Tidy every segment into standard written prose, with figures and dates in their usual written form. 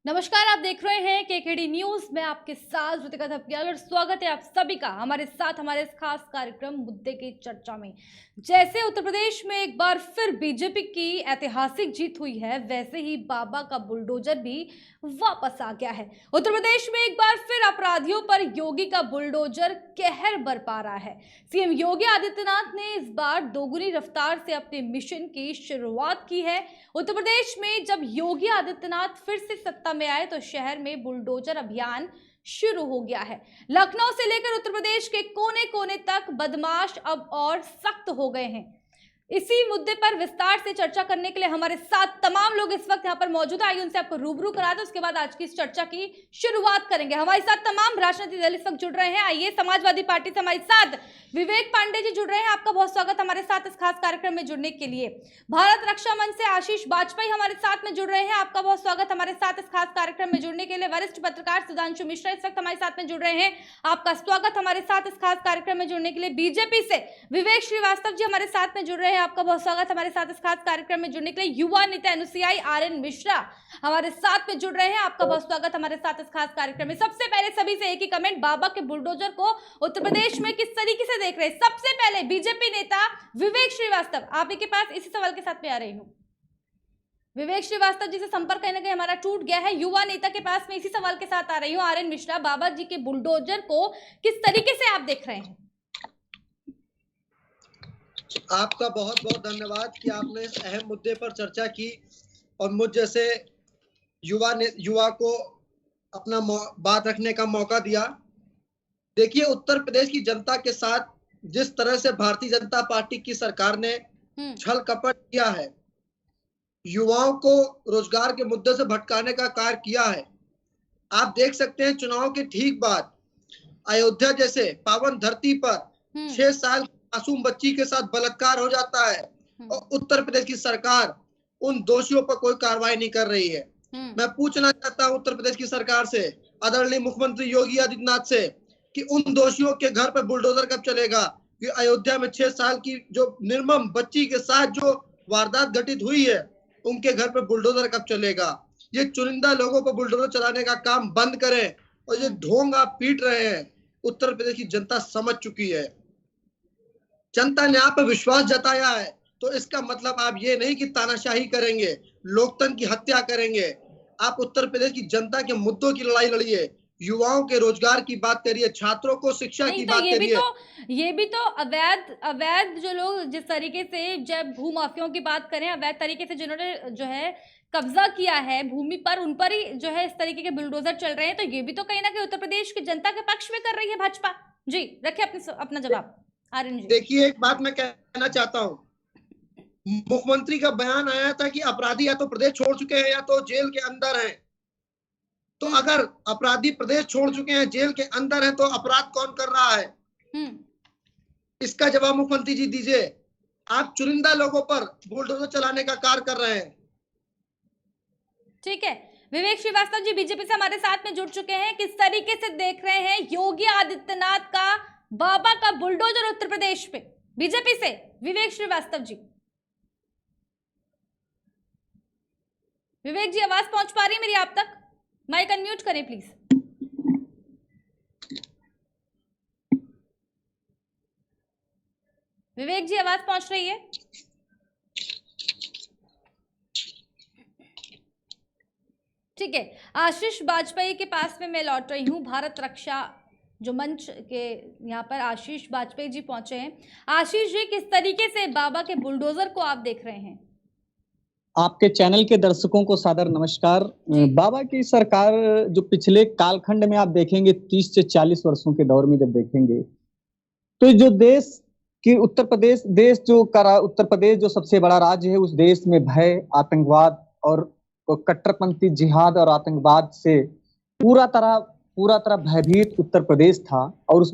नमस्कार, आप देख रहे हैं केकेडी न्यूज में आपके साथ ऋतिका थपकियाल और स्वागत है आप सभी का हमारे साथ हमारे इस खास कार्यक्रम मुद्दे की चर्चा में। जैसे उत्तर प्रदेश में एक बार फिर बीजेपी की ऐतिहासिक जीत हुई है, वैसे ही बाबा का बुलडोजर भी वापस आ गया है। उत्तर प्रदेश में एक बार फिर अपराधियों पर योगी का बुलडोजर कहर बरपा रहा है। सीएम योगी आदित्यनाथ ने इस बार दोगुनी रफ्तार से अपने मिशन की शुरुआत की है। उत्तर प्रदेश में जब योगी आदित्यनाथ फिर से सत्ता में आए तो शहर में बुलडोजर अभियान शुरू हो गया है। लखनऊ से लेकर उत्तर प्रदेश के कोने कोने तक बदमाश अब और सख्त हो गए हैं। इसी मुद्दे पर विस्तार से चर्चा करने के लिए हमारे साथ तमाम लोग इस वक्त यहाँ पर मौजूद है। आइए उनसे आपको रूबरू करा दे, उसके बाद आज की इस चर्चा की शुरुआत करेंगे। हमारे साथ तमाम राजनीतिक दल इस वक्त जुड़ रहे हैं। आइए, समाजवादी पार्टी से हमारे साथ विवेक पांडे जी जुड़ रहे हैं। आपका बहुत स्वागत हमारे साथ इस खास कार्यक्रम में जुड़ने के लिए। भारत रक्षा मंच से आशीष वाजपेयी हमारे साथ में जुड़ रहे हैं। आपका बहुत स्वागत हमारे साथ इस खास कार्यक्रम में जुड़ने के लिए। वरिष्ठ पत्रकार सुधांशु मिश्रा इस वक्त हमारे साथ में जुड़ रहे हैं। आपका स्वागत हमारे साथ इस खास कार्यक्रम में जुड़ने के लिए। बीजेपी से विवेक श्रीवास्तव जी हमारे साथ में जुड़ रहे हैं। आपका बहुत स्वागत हमारे साथ इस खास कार्यक्रम में जुड़ने के लिए। युवा नेता अनुसुईया आर्यन मिश्रा हमारे साथ में जुड़ रहे हैं। आपका बहुत स्वागत हमारे साथ इस खास कार्यक्रम में। सबसे पहले सभी से एक ही कमेंट, बाबा के बुलडोजर को उत्तर प्रदेश में किस तरीके से देख रहे हैं? सबसे पहले बीजेपी नेता विवेक श्रीवास्तव, आप के पास इसी सवाल के साथ में आ रही हूँ। विवेक श्रीवास्तव जी से संपर्क कहीं ना कहीं हमारा टूट गया है। युवा नेता के पास में इसी सवाल के साथ आ रही हूँ। आर्यन मिश्रा, बाबा जी के बुलडोजर को किस तरीके से आप देख रहे हैं? आपका बहुत बहुत धन्यवाद कि आपने इस अहम मुद्दे पर चर्चा की और मुझ जैसे युवा को अपना बात रखने का मौका दिया। देखिए, उत्तर प्रदेश की जनता के साथ जिस तरह से भारतीय जनता पार्टी की सरकार ने छल कपट किया है, युवाओं को रोजगार के मुद्दे से भटकाने का कार्य किया है। आप देख सकते हैं, चुनाव के ठीक बाद अयोध्या जैसे पावन धरती पर 6 साल मासूम बच्ची के साथ बलात्कार हो जाता है और उत्तर प्रदेश की सरकार उन दोषियों पर कोई कार्रवाई नहीं कर रही है। मैं पूछना चाहता हूं उत्तर प्रदेश की सरकार से, आदरणीय मुख्यमंत्री योगी आदित्यनाथ से, कि उन दोषियों के घर पर बुलडोजर कब चलेगा? कि अयोध्या में 6 साल की जो निर्मम बच्ची के साथ जो वारदात घटित हुई है, उनके घर पर बुलडोजर कब चलेगा? ये चुनिंदा लोगों पर बुलडोजर चलाने का काम बंद करें और ये ढोंग आप पीट रहे हैं, उत्तर प्रदेश की जनता समझ चुकी है। जनता ने आप पर विश्वास जताया है, तो इसका मतलब आप ये नहीं कि तानाशाही करेंगे, लोकतंत्र की हत्या करेंगे। आप उत्तर प्रदेश की जनता के मुद्दों की लड़ाई लड़िए, युवाओं के रोजगार की बात करिए, छात्रों को शिक्षा की बात करिए। ये भी तो अवैध जो लोग जिस तरीके से, जब भूमाफियों की बात करें, अवैध तरीके से जिन्होंने जो है कब्जा किया है भूमि पर, उन पर ही जो है इस तरीके के बुलडोजर चल रहे हैं। तो ये भी तो कहीं ना कहीं उत्तर प्रदेश की जनता के पक्ष में कर रही है भाजपा। जी, रखिए अपना जवाब। देखिए, एक बात मैं कहना चाहता हूं, मुख्यमंत्री का बयान आया था कि अपराधी या तो प्रदेश छोड़ चुके हैं या तो जेल के अंदर हैं। तो अगर अपराधी प्रदेश छोड़ चुके हैं, जेल के अंदर हैं, तो अपराध कौन कर रहा है? इसका जवाब मुख्यमंत्री जी दीजिए। आप चुनिंदा लोगों पर बुलडोजर चलाने का कार्य कर रहे हैं। ठीक है, विवेक श्रीवास्तव जी बीजेपी से हमारे साथ में जुड़ चुके हैं। किस तरीके से देख रहे हैं योगी आदित्यनाथ का बाबा का बुलडोजर उत्तर प्रदेश पे? बीजेपी से विवेक श्रीवास्तव जी। विवेक जी, आवाज पहुंच पा रही है मेरी आप तक? माइक अनम्यूट करें प्लीज। विवेक जी, आवाज पहुंच रही है? ठीक है, आशीष वाजपेयी के पास में मैं लौट रही हूँ। भारत रक्षा जो मंच के यहाँ पर आशीष वाजपेयी जी पहुंचे हैं। आशीष जी, किस तरीके से बाबा के बुलडोजर को आप देख रहे हैं? आपके चैनल के दर्शकों को सादर नमस्कार। बाबा की सरकार जो पिछले कालखंड में आप देखेंगे, 30 से 40 वर्षों के दौर में जब देखेंगे, तो जो देश की उत्तर प्रदेश जो सबसे बड़ा राज्य है, उस देश में भय, आतंकवाद और कट्टरपंथी जिहाद और आतंकवाद से पूरा तरह भयभीत उत्तर प्रदेश था। और उस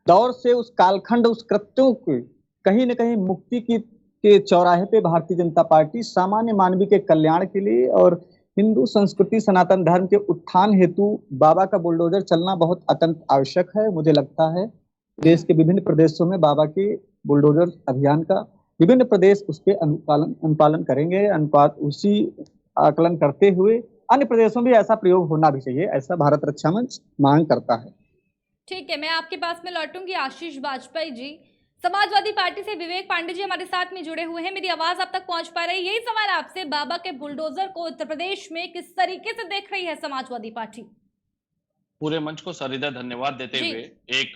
दौर से, उस कालखंड, उस कृत्यों के कहीं न कहीं मुक्ति के चौराहे पे भारतीय जनता पार्टी सामान्य मानवीय के कल्याण के लिए और हिंदू संस्कृति सनातन धर्म के उत्थान हेतु बाबा का बुलडोजर चलना बहुत अत्यंत आवश्यक है। मुझे लगता है देश के विभिन्न प्रदेशों में बाबा के बुलडोजर अभियान का विभिन्न प्रदेश उस पर अनुपालन करेंगे। उसी आकलन करते हुए अन्य प्रदेशों में ऐसा प्रयोग होना भी चाहिए, ऐसा भारत रक्षा मंच मांग करता है। ठीक है, मैं आपके पास में लौटूंगी। आशीष वाजपेयी जी, समाजवादी पार्टी से विवेक पांडे जी हमारे साथ में जुड़े हुए हैं। मेरी आवाज अब तक पहुंच पा रही है? यही सवाल आपसे, बाबा के बुलडोजर को उत्तर प्रदेश में किस तरीके से देख रही है समाजवादी पार्टी? पूरे मंच को सहृदय धन्यवाद देते जी। हुए एक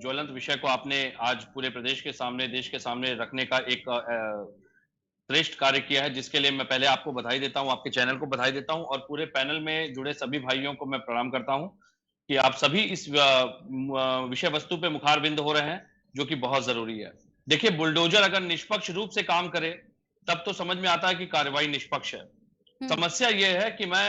ज्वलंत विषय को आपने आज पूरे प्रदेश के सामने, देश के सामने रखने का एक श्रेष्ठ कार्य किया है, जिसके लिए मैं पहले आपको बधाई देता हूं, आपके चैनल को बधाई देता हूं और पूरे पैनल में जुड़े सभी भाइयों को मैं प्रणाम करता हूं कि आप सभी इस विषय वस्तु पे मुखारबिंद हो रहे हैं, जो कि बहुत जरूरी है। देखिए, बुलडोजर अगर निष्पक्ष रूप से काम करे तब तो समझ में आता है कि कार्रवाई निष्पक्ष है। समस्या यह है कि मैं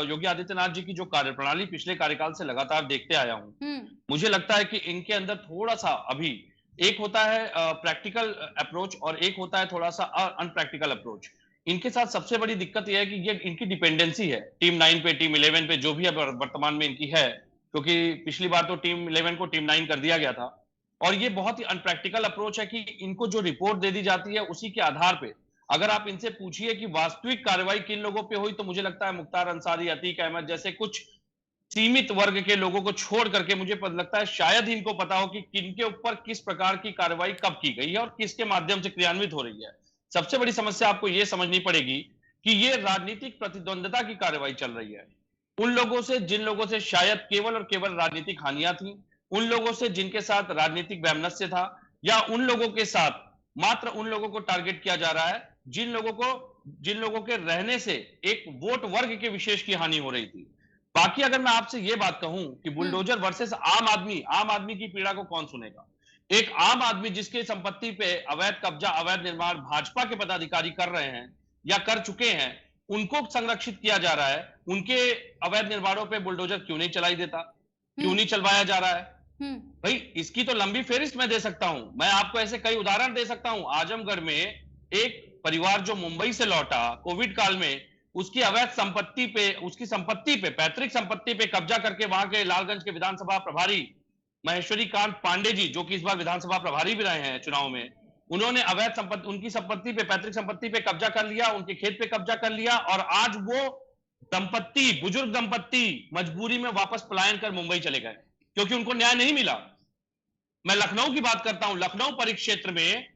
योगी आदित्यनाथ जी की जो कार्यप्रणाली पिछले कार्यकाल से लगातार देखते आया हूं, मुझे लगता है कि इनके अंदर थोड़ा सा अभी एक होता है प्रैक्टिकल अप्रोच और एक होता है थोड़ा सा अनप्रैक्टिकल अप्रोच। इनके साथ सबसे बड़ी दिक्कत यह है कि ये इनकी डिपेंडेंसी है टीम 9 पे, टीम 11 पे, जो भी अब वर्तमान में इनकी है, क्योंकि पिछली बार तो टीम 11 को टीम 9 कर दिया गया था। और ये बहुत ही अनप्रैक्टिकल अप्रोच है कि इनको जो रिपोर्ट दे दी जाती है उसी के आधार पे अगर आप इनसे पूछिए कि वास्तविक कार्रवाई किन लोगों पे हुई, तो मुझे लगता है मुख्तार अंसारी, अतीक अहमद जैसे कुछ सीमित वर्ग के लोगों को छोड़ करके मुझे लगता है शायद इनको पता हो कि किनके ऊपर किस प्रकार की कार्रवाई कब की गई है और किसके माध्यम से क्रियान्वित हो रही है। सबसे बड़ी समस्या आपको यह समझनी पड़ेगी कि ये राजनीतिक प्रतिद्वंदता की कार्रवाई चल रही है उन लोगों से जिन लोगों से शायद केवल और केवल राजनीतिक हानियां थी, उन लोगों से जिनके साथ राजनीतिक वैमनस्य था, या उन लोगों के साथ मात्र उन लोगों को टारगेट किया जा रहा है जिन लोगों के रहने से एक वोट वर्ग के विशेष की हानि हो रही थी। बाकी अगर मैं आपसे यह बात कहूं कि बुलडोजर वर्सेस आम आदमी की पीड़ा को कौन सुनेगा? एक आम आदमी जिसके संपत्ति पे अवैध कब्जा, अवैध निर्माण भाजपा के पदाधिकारी कर रहे हैं या कर चुके हैं, उनको संरक्षित किया जा रहा है। उनके अवैध निर्माणों पे बुलडोजर क्यों नहीं चलाई देता, क्यों नहीं चलवाया जा रहा है? भाई, इसकी तो लंबी फेरिस्त मैं दे सकता हूं। मैं आपको ऐसे कई उदाहरण दे सकता हूं। आजमगढ़ में एक परिवार जो मुंबई से लौटा कोविड काल में, उसकी अवैध संपत्ति पे, उसकी संपत्ति पे, पैतृक संपत्ति पे कब्जा करके वहां के लालगंज के विधानसभा प्रभारी महेश्वरी कांत पांडे जी, जो कि इस बार विधानसभा प्रभारी भी रहे हैं चुनाव में, उन्होंने अवैध संपत्ति, उनकी संपत्ति पे, पैतृक संपत्ति पे कब्जा कर लिया, उनके खेत पे कब्जा कर लिया और आज वो दंपत्ति, बुजुर्ग दंपत्ति मजबूरी में वापस पलायन कर मुंबई चले गए क्योंकि उनको न्याय नहीं मिला। मैं लखनऊ की बात करता हूं। लखनऊ परिक्षेत्र में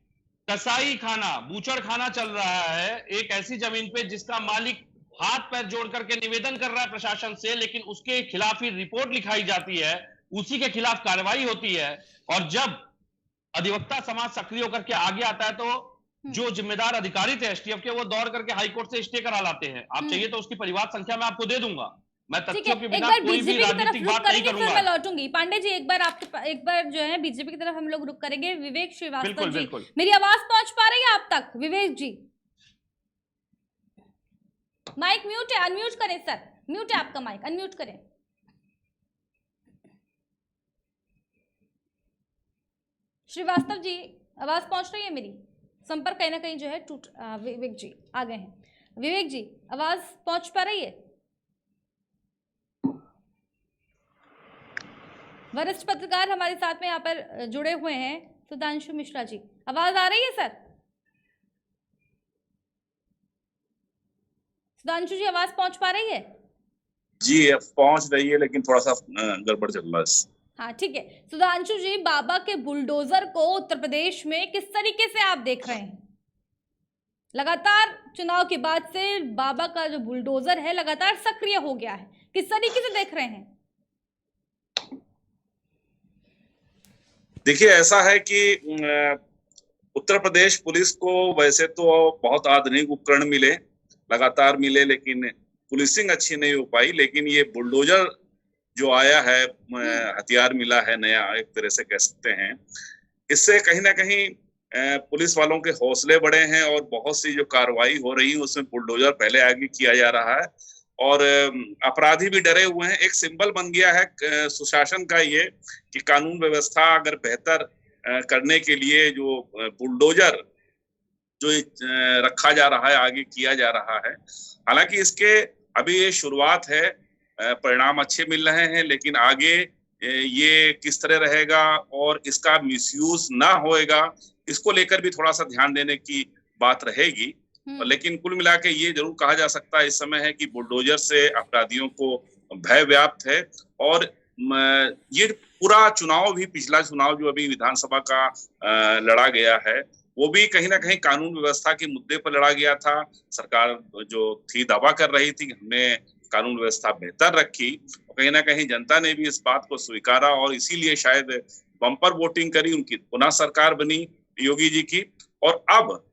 कसाई खाना, बूचड़ खाना चल रहा है एक ऐसी जमीन पे जिसका मालिक हाथ पैर जोड़ करके निवेदन कर रहा है प्रशासन से, लेकिन उसके खिलाफ ही रिपोर्ट लिखाई जाती है, उसी के खिलाफ कार्रवाई होती है। और जब अधिवक्ता समाज सक्रिय होकर के आगे आता है तो जो जिम्मेदार अधिकारी थे एसटीएफ के, वो दौड़ करके हाईकोर्ट से स्टे करा लाते हैं। आप चाहिए तो उसकी परिवार संख्या मैं आपको दे दूंगा। मैं तथ्यों के बिना कोई भी राजनीतिक बात नहीं करूंगा। मैं लौटूंगी। पांडे जी, एक बार जो है बीजेपी की तरफ हम लोग रुक करेंगे। विवेक श्रीवास्तव जी, मेरी आवाज पहुंच पा रही है आप तक? विवेक जी, माइक म्यूट है, अनम्यूट करें सर। म्यूट है आपका माइक, अनम्यूट करें। श्रीवास्तव जी, आवाज पहुंच रही है मेरी? संपर्क कहीं ना कहीं जो है टूट। विवेक जी आ गए हैं। विवेक जी, आवाज पहुंच पा रही है? वरिष्ठ पत्रकार हमारे साथ में यहाँ पर जुड़े हुए हैं, सुधांशु मिश्रा जी, आवाज आ रही है सर? सुधांशु जी, आवाज पहुंच पा रही है? जी, अब पहुंच रही है, लेकिन थोड़ा सा गड़बड़ चल रहा है। हाँ, ठीक है। सुधांशु जी, बाबा के बुलडोजर को उत्तर प्रदेश में किस तरीके से आप देख रहे हैं? लगातार चुनाव के बाद से बाबा का जो बुलडोजर है लगातार सक्रिय हो गया है, किस तरीके से देख रहे हैं? देखिए, ऐसा है कि उत्तर प्रदेश पुलिस को वैसे तो बहुत आधुनिक उपकरण मिले, लगातार मिले, लेकिन पुलिसिंग अच्छी नहीं हो पाई। लेकिन ये बुलडोजर जो आया है, हथियार मिला है नया, एक तरह से कह सकते हैं, इससे कहीं ना कहीं पुलिस वालों के हौसले बढ़े हैं और बहुत सी जो कार्रवाई हो रही है उसमें बुलडोजर पहले आगे किया जा रहा है और अपराधी भी डरे हुए हैं। एक सिंबल बन गया है सुशासन का ये कि कानून व्यवस्था अगर बेहतर करने के लिए जो बुलडोजर जो रखा जा रहा है, आगे किया जा रहा है। हालांकि इसके अभी ये शुरुआत है, परिणाम अच्छे मिल रहे हैं, लेकिन आगे ये किस तरह रहेगा और इसका मिसयूज ना होएगा, इसको लेकर भी थोड़ा सा ध्यान देने की बात रहेगी। लेकिन कुल मिला के ये जरूर कहा जा सकता है इस समय है कि बुलडोजर से अपराधियों को भय व्याप्त है। और ये पूरा चुनाव भी, पिछला चुनाव जो अभी विधानसभा का लड़ा गया है, वो भी कहीं ना कहीं कानून व्यवस्था के मुद्दे पर लड़ा गया था। सरकार जो थी दावा कर रही थी हमने कानून व्यवस्था बेहतर रखी, कहीं ना कहीं जनता ने भी इस बात को स्वीकारा और इसीलिए शायद बम्पर वोटिंग करी, उनकी पुनः सरकार बनी योगी जी की। और अब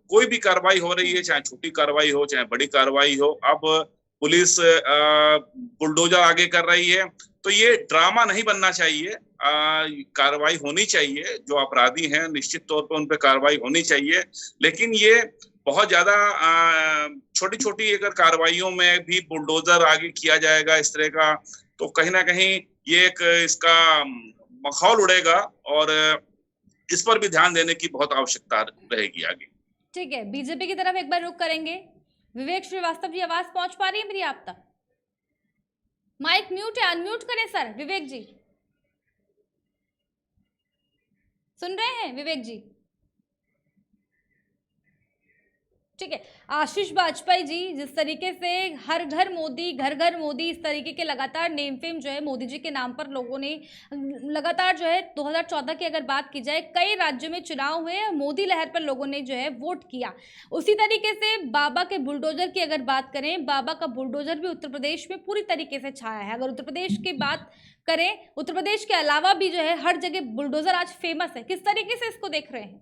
कोई भी कार्रवाई हो रही है, चाहे छोटी कार्रवाई हो चाहे बड़ी कार्रवाई हो, अब पुलिस बुलडोजर आगे कर रही है। तो ये ड्रामा नहीं बनना चाहिए, कार्रवाई होनी चाहिए। जो अपराधी हैं निश्चित तौर पर उन पर कार्रवाई होनी चाहिए, लेकिन ये बहुत ज्यादा छोटी छोटी अगर कार्रवाइयों में भी बुलडोजर आगे किया जाएगा इस तरह का, तो कहीं ना कहीं ये एक इसका मखौल उड़ेगा और इस पर भी ध्यान देने की बहुत आवश्यकता रहेगी आगे। ठीक है, बीजेपी की तरफ एक बार रुख करेंगे। विवेक श्रीवास्तव जी, आवाज पहुंच पा रही है मेरी आप तक? माइक म्यूट है, अनम्यूट करें सर। विवेक जी सुन रहे हैं? विवेक जी ठीक है। आशीष वाजपेयी जी, जिस तरीके से हर घर मोदी, घर घर मोदी, इस तरीके के लगातार नेम फेम जो है मोदी जी के नाम पर लोगों ने लगातार जो है 2014 की अगर बात की जाए कई राज्यों में चुनाव हुए, मोदी लहर पर लोगों ने जो है वोट किया। उसी तरीके से बाबा के बुलडोजर की अगर बात करें, बाबा का बुलडोजर भी उत्तर प्रदेश में पूरी तरीके से छाया है। अगर उत्तर प्रदेश की बात करें, उत्तर प्रदेश के अलावा भी जो है हर जगह बुलडोजर आज फेमस है। किस तरीके से इसको देख रहे हैं?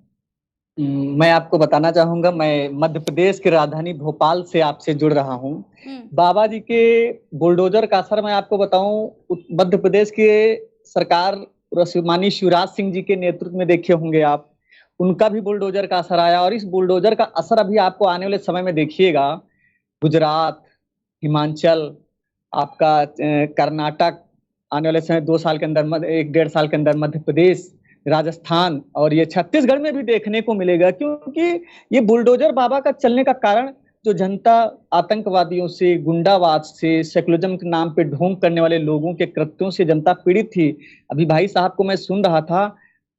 मैं आपको बताना चाहूंगा, मैं मध्य प्रदेश की राजधानी भोपाल से आपसे जुड़ रहा हूं। बाबा जी के बुलडोजर का असर मैं आपको बताऊं, मध्य प्रदेश के सरकार माननीय शिवराज सिंह जी के नेतृत्व में देखे होंगे आप, उनका भी बुलडोजर का असर आया। और इस बुलडोजर का असर अभी आपको आने वाले समय में देखिएगा, गुजरात, हिमाचल, आपका कर्नाटक, आने वाले समय 2 साल के अंदर, 1-1.5 साल के अंदर मध्य प्रदेश, राजस्थान और ये छत्तीसगढ़ में भी देखने को मिलेगा। क्योंकि ये बुलडोजर बाबा का चलने का कारण जो जनता आतंकवादियों से, गुंडावाद से, सेकुलरिज्म के नाम पे ढोंग करने वाले लोगों के कृत्यों से जनता पीड़ित थी। अभी भाई साहब को मैं सुन रहा था,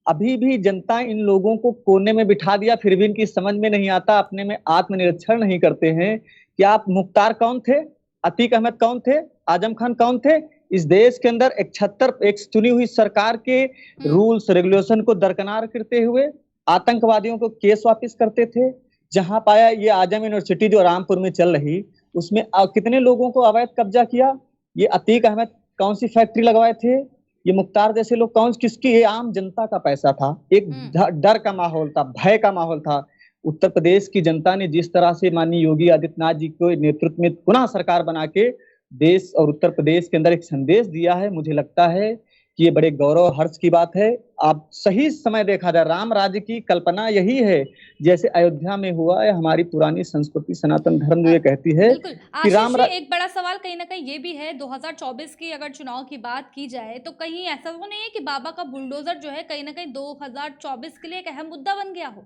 अभी भी जनता इन लोगों को कोने में बिठा दिया, फिर भी इनकी समझ में नहीं आता, अपने में आत्मनिरीक्षण नहीं करते हैं कि आप मुख्तार कौन थे, अतीक अहमद कौन थे, आजम खान कौन थे। इस देश के अंदर एक चुनी हुई सरकार के रूल्स रेगुलेशन को दरकिनार करते हुए आतंकवादियों को केस वापस करते थे। जहां पाया ये आजम यूनिवर्सिटी जो रामपुर में चल रही, उसमें कितने लोगों को अवैध कब्जा किया। ये अतीक अहमद कौन सी फैक्ट्री लगवाए थे, ये मुख्तार जैसे लोग कौन, किसकी, ये आम जनता का पैसा था। एक डर का माहौल था, भय का माहौल था। उत्तर प्रदेश की जनता ने जिस तरह से माननीय योगी आदित्यनाथ जी के नेतृत्व में पुनः सरकार बना के देश और उत्तर प्रदेश के अंदर एक संदेश दिया है, मुझे लगता है कि ये बड़े गौरव हर्ष की बात है। आप सही समय देखा जाए, राम राज्य की कल्पना यही है जैसे अयोध्या में हुआ है। हमारी पुरानी संस्कृति सनातन धर्म ये कहती है कि राम एक बड़ा सवाल कहीं ना कहीं ये भी है, 2024 की अगर चुनाव की बात की जाए तो कहीं ऐसा तो नहीं है कि बाबा का बुलडोजर जो है कहीं ना कहीं 2024 के लिए एक अहम मुद्दा बन गया हो?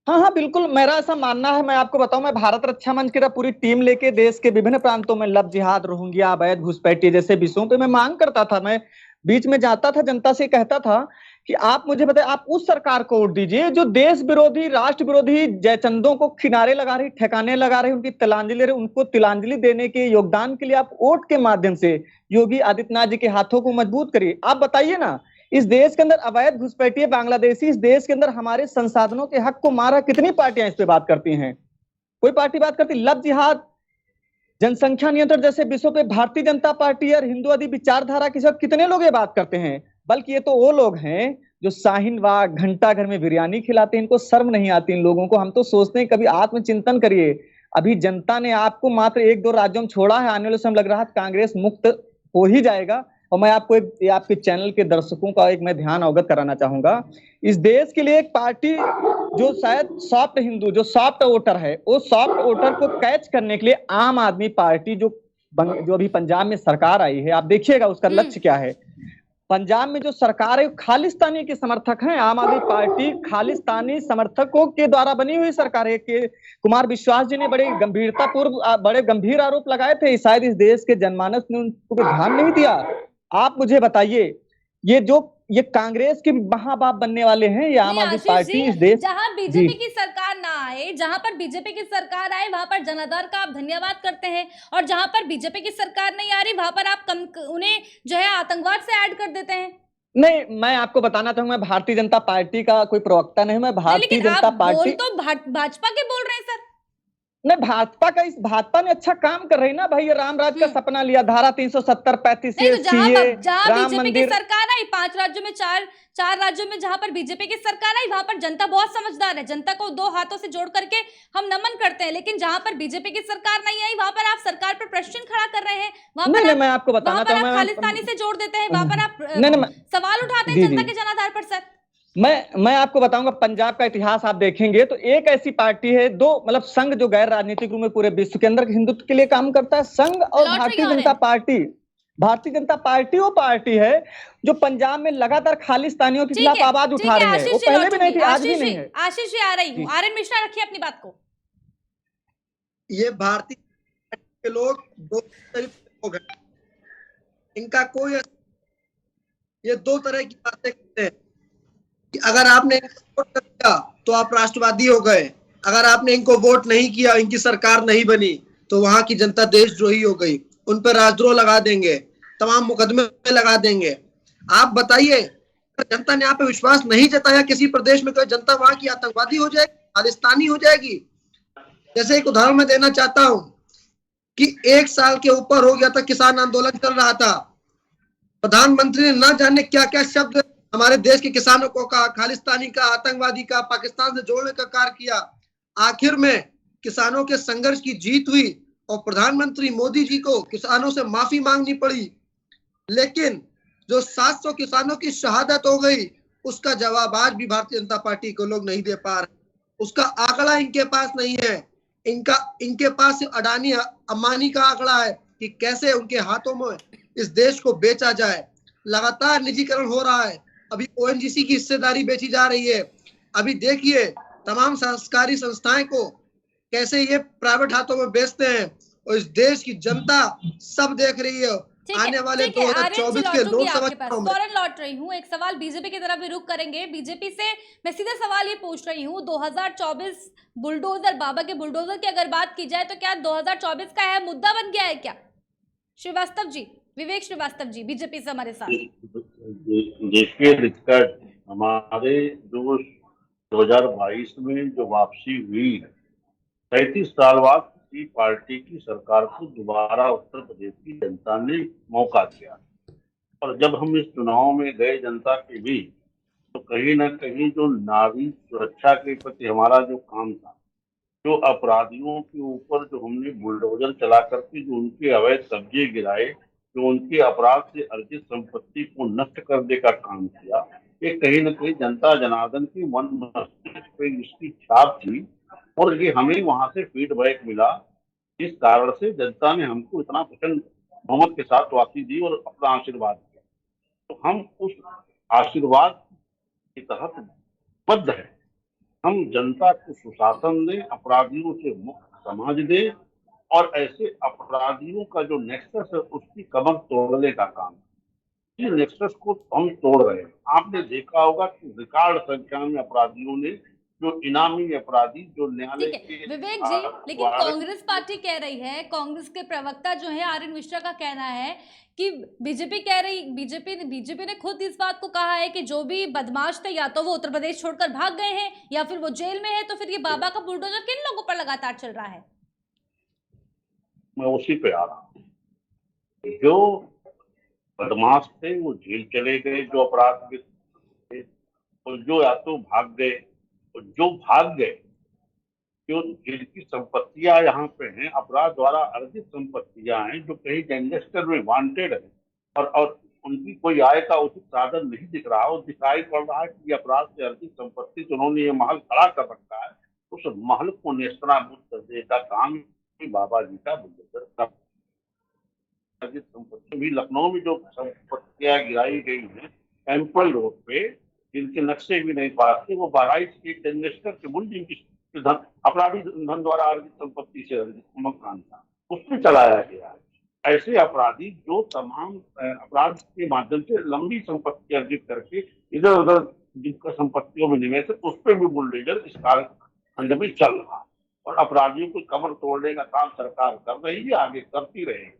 हाँ, बिल्कुल मेरा ऐसा मानना है। मैं आपको बताऊं, मैं भारत रक्षा मंच की पूरी टीम लेके देश के विभिन्न प्रांतों में लव जिहाद, रोहिंग्या, अवैध घुसपैठी जैसे विषयों पे मैं मांग करता था। मैं बीच में जाता था, जनता से कहता था कि आप मुझे बताएं, आप उस सरकार को वोट दीजिए जो देश विरोधी, राष्ट्र विरोधी जयचंदों को किनारे लगा रही, ठिकाने लगा रही, उनकी तिलांजलि रही, उनको तिलांजलि देने के योगदान के लिए आप वोट के माध्यम से योगी आदित्यनाथ जी के हाथों को मजबूत करिए। आप बताइए ना, इस देश के अंदर अवैध घुसपैठी बांग्लादेशी, इस देश के अंदर हमारे संसाधनों के हक को मारा, कितनी पार्टियां इस पे बात करती हैं? कोई पार्टी बात करती? लव जिहाद, जनसंख्या नियंत्रण जैसे विषयों पे भारतीय जनता पार्टी और हिंदुवादी विचारधारा के साथ कितने लोग ये बात करते हैं? बल्कि ये तो वो लोग हैं जो शाहीन बाग, घंटा घर में बिरयानी खिलाते हैं। इनको शर्म नहीं आती इन लोगों को। हम तो सोचते हैं कभी आत्मचिंतन करिए। अभी जनता ने आपको मात्र 1-2 राज्यों में छोड़ा है, आने वाले समय लग रहा है कांग्रेस मुक्त हो ही जाएगा। और मैं आपको आपके चैनल के दर्शकों का मैं ध्यान अवगत कराना चाहूंगा, इस देश के लिए एक पार्टी जो शायद सॉफ्ट हिंदू, जो सॉफ्ट वोटर है, वो सॉफ्ट वोटर को कैच करने के लिए आम आदमी पार्टी जो अभी पंजाब में सरकार आई है, आप देखिएगा उसका लक्ष्य क्या है। पंजाब में जो सरकार है खालिस्तानी के समर्थक हैं। आम आदमी पार्टी खालिस्तानी समर्थकों के द्वारा बनी हुई सरकार है। कि कुमार विश्वास जी ने बड़े गंभीर आरोप लगाए थे, शायद इस देश के जनमानस ने उनको ध्यान नहीं दिया। आप मुझे बताइए, ये जो ये कांग्रेस के महाबाप बनने वाले हैं, ये आम नहीं आदमी आशीष पार्टी इस जी, देश। जहां बीजेपी की सरकार ना आए, जहां पर बीजेपी की सरकार आए वहां पर जनाधार का आप धन्यवाद करते हैं, और जहां पर बीजेपी की सरकार नहीं आ रही वहां पर आप उन्हें जो है आतंकवाद से ऐड कर देते हैं। नहीं, मैं आपको बताना चाहूंगा, मैं भारतीय जनता पार्टी का कोई प्रवक्ता नहीं, मैं नहीं, भारतीय लेकिन जनता आप बोल पार्टी तो भाजपा के बोल रहे हैं सर। नहीं, भाजपा ने अच्छा काम कर रही है ना भाई, ये राम राज का सपना लिया, धारा 370 35 नहीं तो जहां सीए, जहां राम बीजेपी की मंदिर। सरकार आई 5 राज्यों में चार राज्यों में जहां पर बीजेपी की सरकार आई वहां पर जनता बहुत समझदार है, जनता को 2 हाथों से जोड़ करके हम नमन करते हैं। लेकिन जहां पर बीजेपी की सरकार नहीं आई वहां पर आप सरकार पर प्रश्न खड़ा कर रहे हैं, वहां पर नहीं, आप मैं आपको बताना चाहूंगा, खालिस्तानी से जोड़ देते हैं, वहां पर आप नहीं, सवाल उठाते हैं जी, जनता जी। के जनाधार पर सर। मैं आपको बताऊंगा, पंजाब का इतिहास आप देखेंगे तो एक ऐसी पार्टी है, दो मतलब संघ जो गैर राजनीतिक रूप में पूरे विश्व के अंदर हिंदुत्व के लिए काम करता है, संघ और लौट भारतीय रही जनता पार्टी। भारतीय जनता पार्टी वो पार्टी है जो पंजाब में लगातार खालिस्तानियों के खिलाफ आवाज ठीक उठा है रहे हैं। आशीष वो जी, पहले भी नहीं थी, आज आशीष भी जी, नहीं है। आशीष जी आ रही हूँ, जी। आर्यन मिश्रा रखिए अपनी बात को। ये भारतीय के लोग दो तरीके हो गए, इनका कोई ये 2 तरह की बातें करते हैं कि अगर आपने इनको वोट कर दिया तो आप राष्ट्रवादी हो गए, अगर आपने इनको वोट नहीं किया, इनकी सरकार नहीं बनी तो वहां की जनता देशद्रोही हो गई, उन पर राजद्रोह लगा देंगे, तमाम मुकदमे लगा देंगे। आप बताइए, जनता ने आप पे विश्वास नहीं जताया किसी प्रदेश में, तो जनता वहां की आतंकवादी हो जाएगी, खालिस्तानी हो जाएगी। जैसे एक उदाहरण मैं देना चाहता हूं कि 1 साल के ऊपर हो गया था किसान आंदोलन चल रहा था, प्रधानमंत्री ने ना जाने क्या क्या शब्द हमारे देश के किसानों को कहा, खालिस्तानी का, आतंकवादी का, पाकिस्तान से जोड़ने का कार्य किया। आखिर में किसानों के संघर्ष की जीत हुई और प्रधानमंत्री मोदी जी को किसानों से माफी मांगनी पड़ी, लेकिन जो 700 किसानों की शहादत हो गई उसका जवाब आज भी भारतीय जनता पार्टी को लोग नहीं दे पा रहे, उसका आंकड़ा इनके पास नहीं है। इनके पास अडानी अंबानी का आंकड़ा है कि कैसे उनके हाथों में इस देश को बेचा जाए। लगातार निजीकरण हो रहा है, अभी ओएनजीसी की हिस्सेदारी बेची जा रही है। अभी देखिए तमाम सरकारी संस्थाएं को कैसे ये प्राइवेट हाथों में बेचते हैं, और इस देश की जनता सब देख रही है। आने वाले ठीक है, आर्यन जी 2024 के लौटूंगी आपके पास, लोकसभा फौरन लौट रही हूँ। एक सवाल बीजेपी की तरफ भी रुख करेंगे। बीजेपी से मैं सीधा सवाल ये पूछ रही हूँ, 2024 बुलडोजर, बाबा के बुलडोजर की अगर बात की जाए तो क्या 2024 का है मुद्दा बन गया है क्या? श्रीवास्तव जी, विवेक श्रीवास्तव जी बीजेपी से हमारे साथ। देखिए दिक्कत हमारे जो 2022 में जो वापसी हुई, 37 साल बाद किसी पार्टी की सरकार को दोबारा उत्तर प्रदेश की जनता ने मौका दिया, और जब हम इस चुनाव में गए जनता के बीच, तो कहीं ना कहीं जो नागरिक सुरक्षा के प्रति हमारा जो काम था, जो अपराधियों के ऊपर जो हमने बुलडोजर चला करके जो उनके अवैध कब्जे गिराए, जो उनके अपराध से अर्जित संपत्ति को नष्ट करने का काम किया, ये कहीं न कहीं जनता जनार्दन की मन मस्तिष्क पे इसकी छाप थी, और ये हमें वहां से फीडबैक मिला, जिस कारण से जनता ने हमको इतना प्रचंड बहुमत के साथ वापसी दी और अपना आशीर्वाद दिया। तो हम उस आशीर्वाद के तहत बद्ध है, हम जनता को सुशासन दें, अपराधियों से मुक्त समाज दें, और ऐसे अपराधियों का जो नेक्सस है उसकी कमर तोड़ने का काम है। इस नेक्सस को हम तोड़ रहे हैं। आपने देखा होगा कि रिकॉर्ड संख्या में अपराधियों ने, जो इनामी अपराधी, जो न्यायालय ठीक है के विवेक जी, लेकिन कांग्रेस पार्टी कह रही है, कांग्रेस के प्रवक्ता जो है आर्यन मिश्रा का कहना है कि बीजेपी कह रही, बीजेपी ने खुद इस बात को कहा है कि जो भी बदमाश थे या तो वो उत्तर प्रदेश छोड़कर भाग गए हैं या फिर वो जेल में है, तो फिर ये बाबा का बुलडोजर किन लोगों पर लगातार चल रहा है? मैं उसी पे आ रहा हूँ। जो बदमाश थे वो जेल चले गए, जो अपराध में थे, और जो या तो भाग गए, और जो भाग गए, जो जिनकी संपत्तियां यहाँ पे हैं, अपराध द्वारा अर्जित संपत्तियां हैं, जो कहीं गैंगस्टर में वांटेड है, और उनकी कोई आय का उचित साधन नहीं दिख रहा, और दिखाई पड़ रहा है कि अपराध से अर्जित संपत्ति से उन्होंने ये महल खड़ा कर रखा है, उस महल को नेस्तनाबूद करने का काम बाबा जी का बुलडोजर का। अर्जित संपत्ति भी लखनऊ में जो संपत्तियां गिराई गई हैं टेम्पल रोड पे, जिनके नक्शे भी नहीं पास थे, वो बहराइच के गैंगस्टर के मुंडी की धन, अपराधी धन द्वारा अर्जित संपत्ति से अर्जित मकान था, उसमें चलाया गया है। ऐसे अपराधी जो तमाम अपराध के माध्यम से लंबी संपत्ति अर्जित करके इधर उधर जिनका संपत्तियों में निवेश है, उस पर भी बुलडोजर इस कालखंड में चल रहा है और अपराधियों को कमर तोड़ने का काम सरकार कर रही है, आगे करती रहेगी।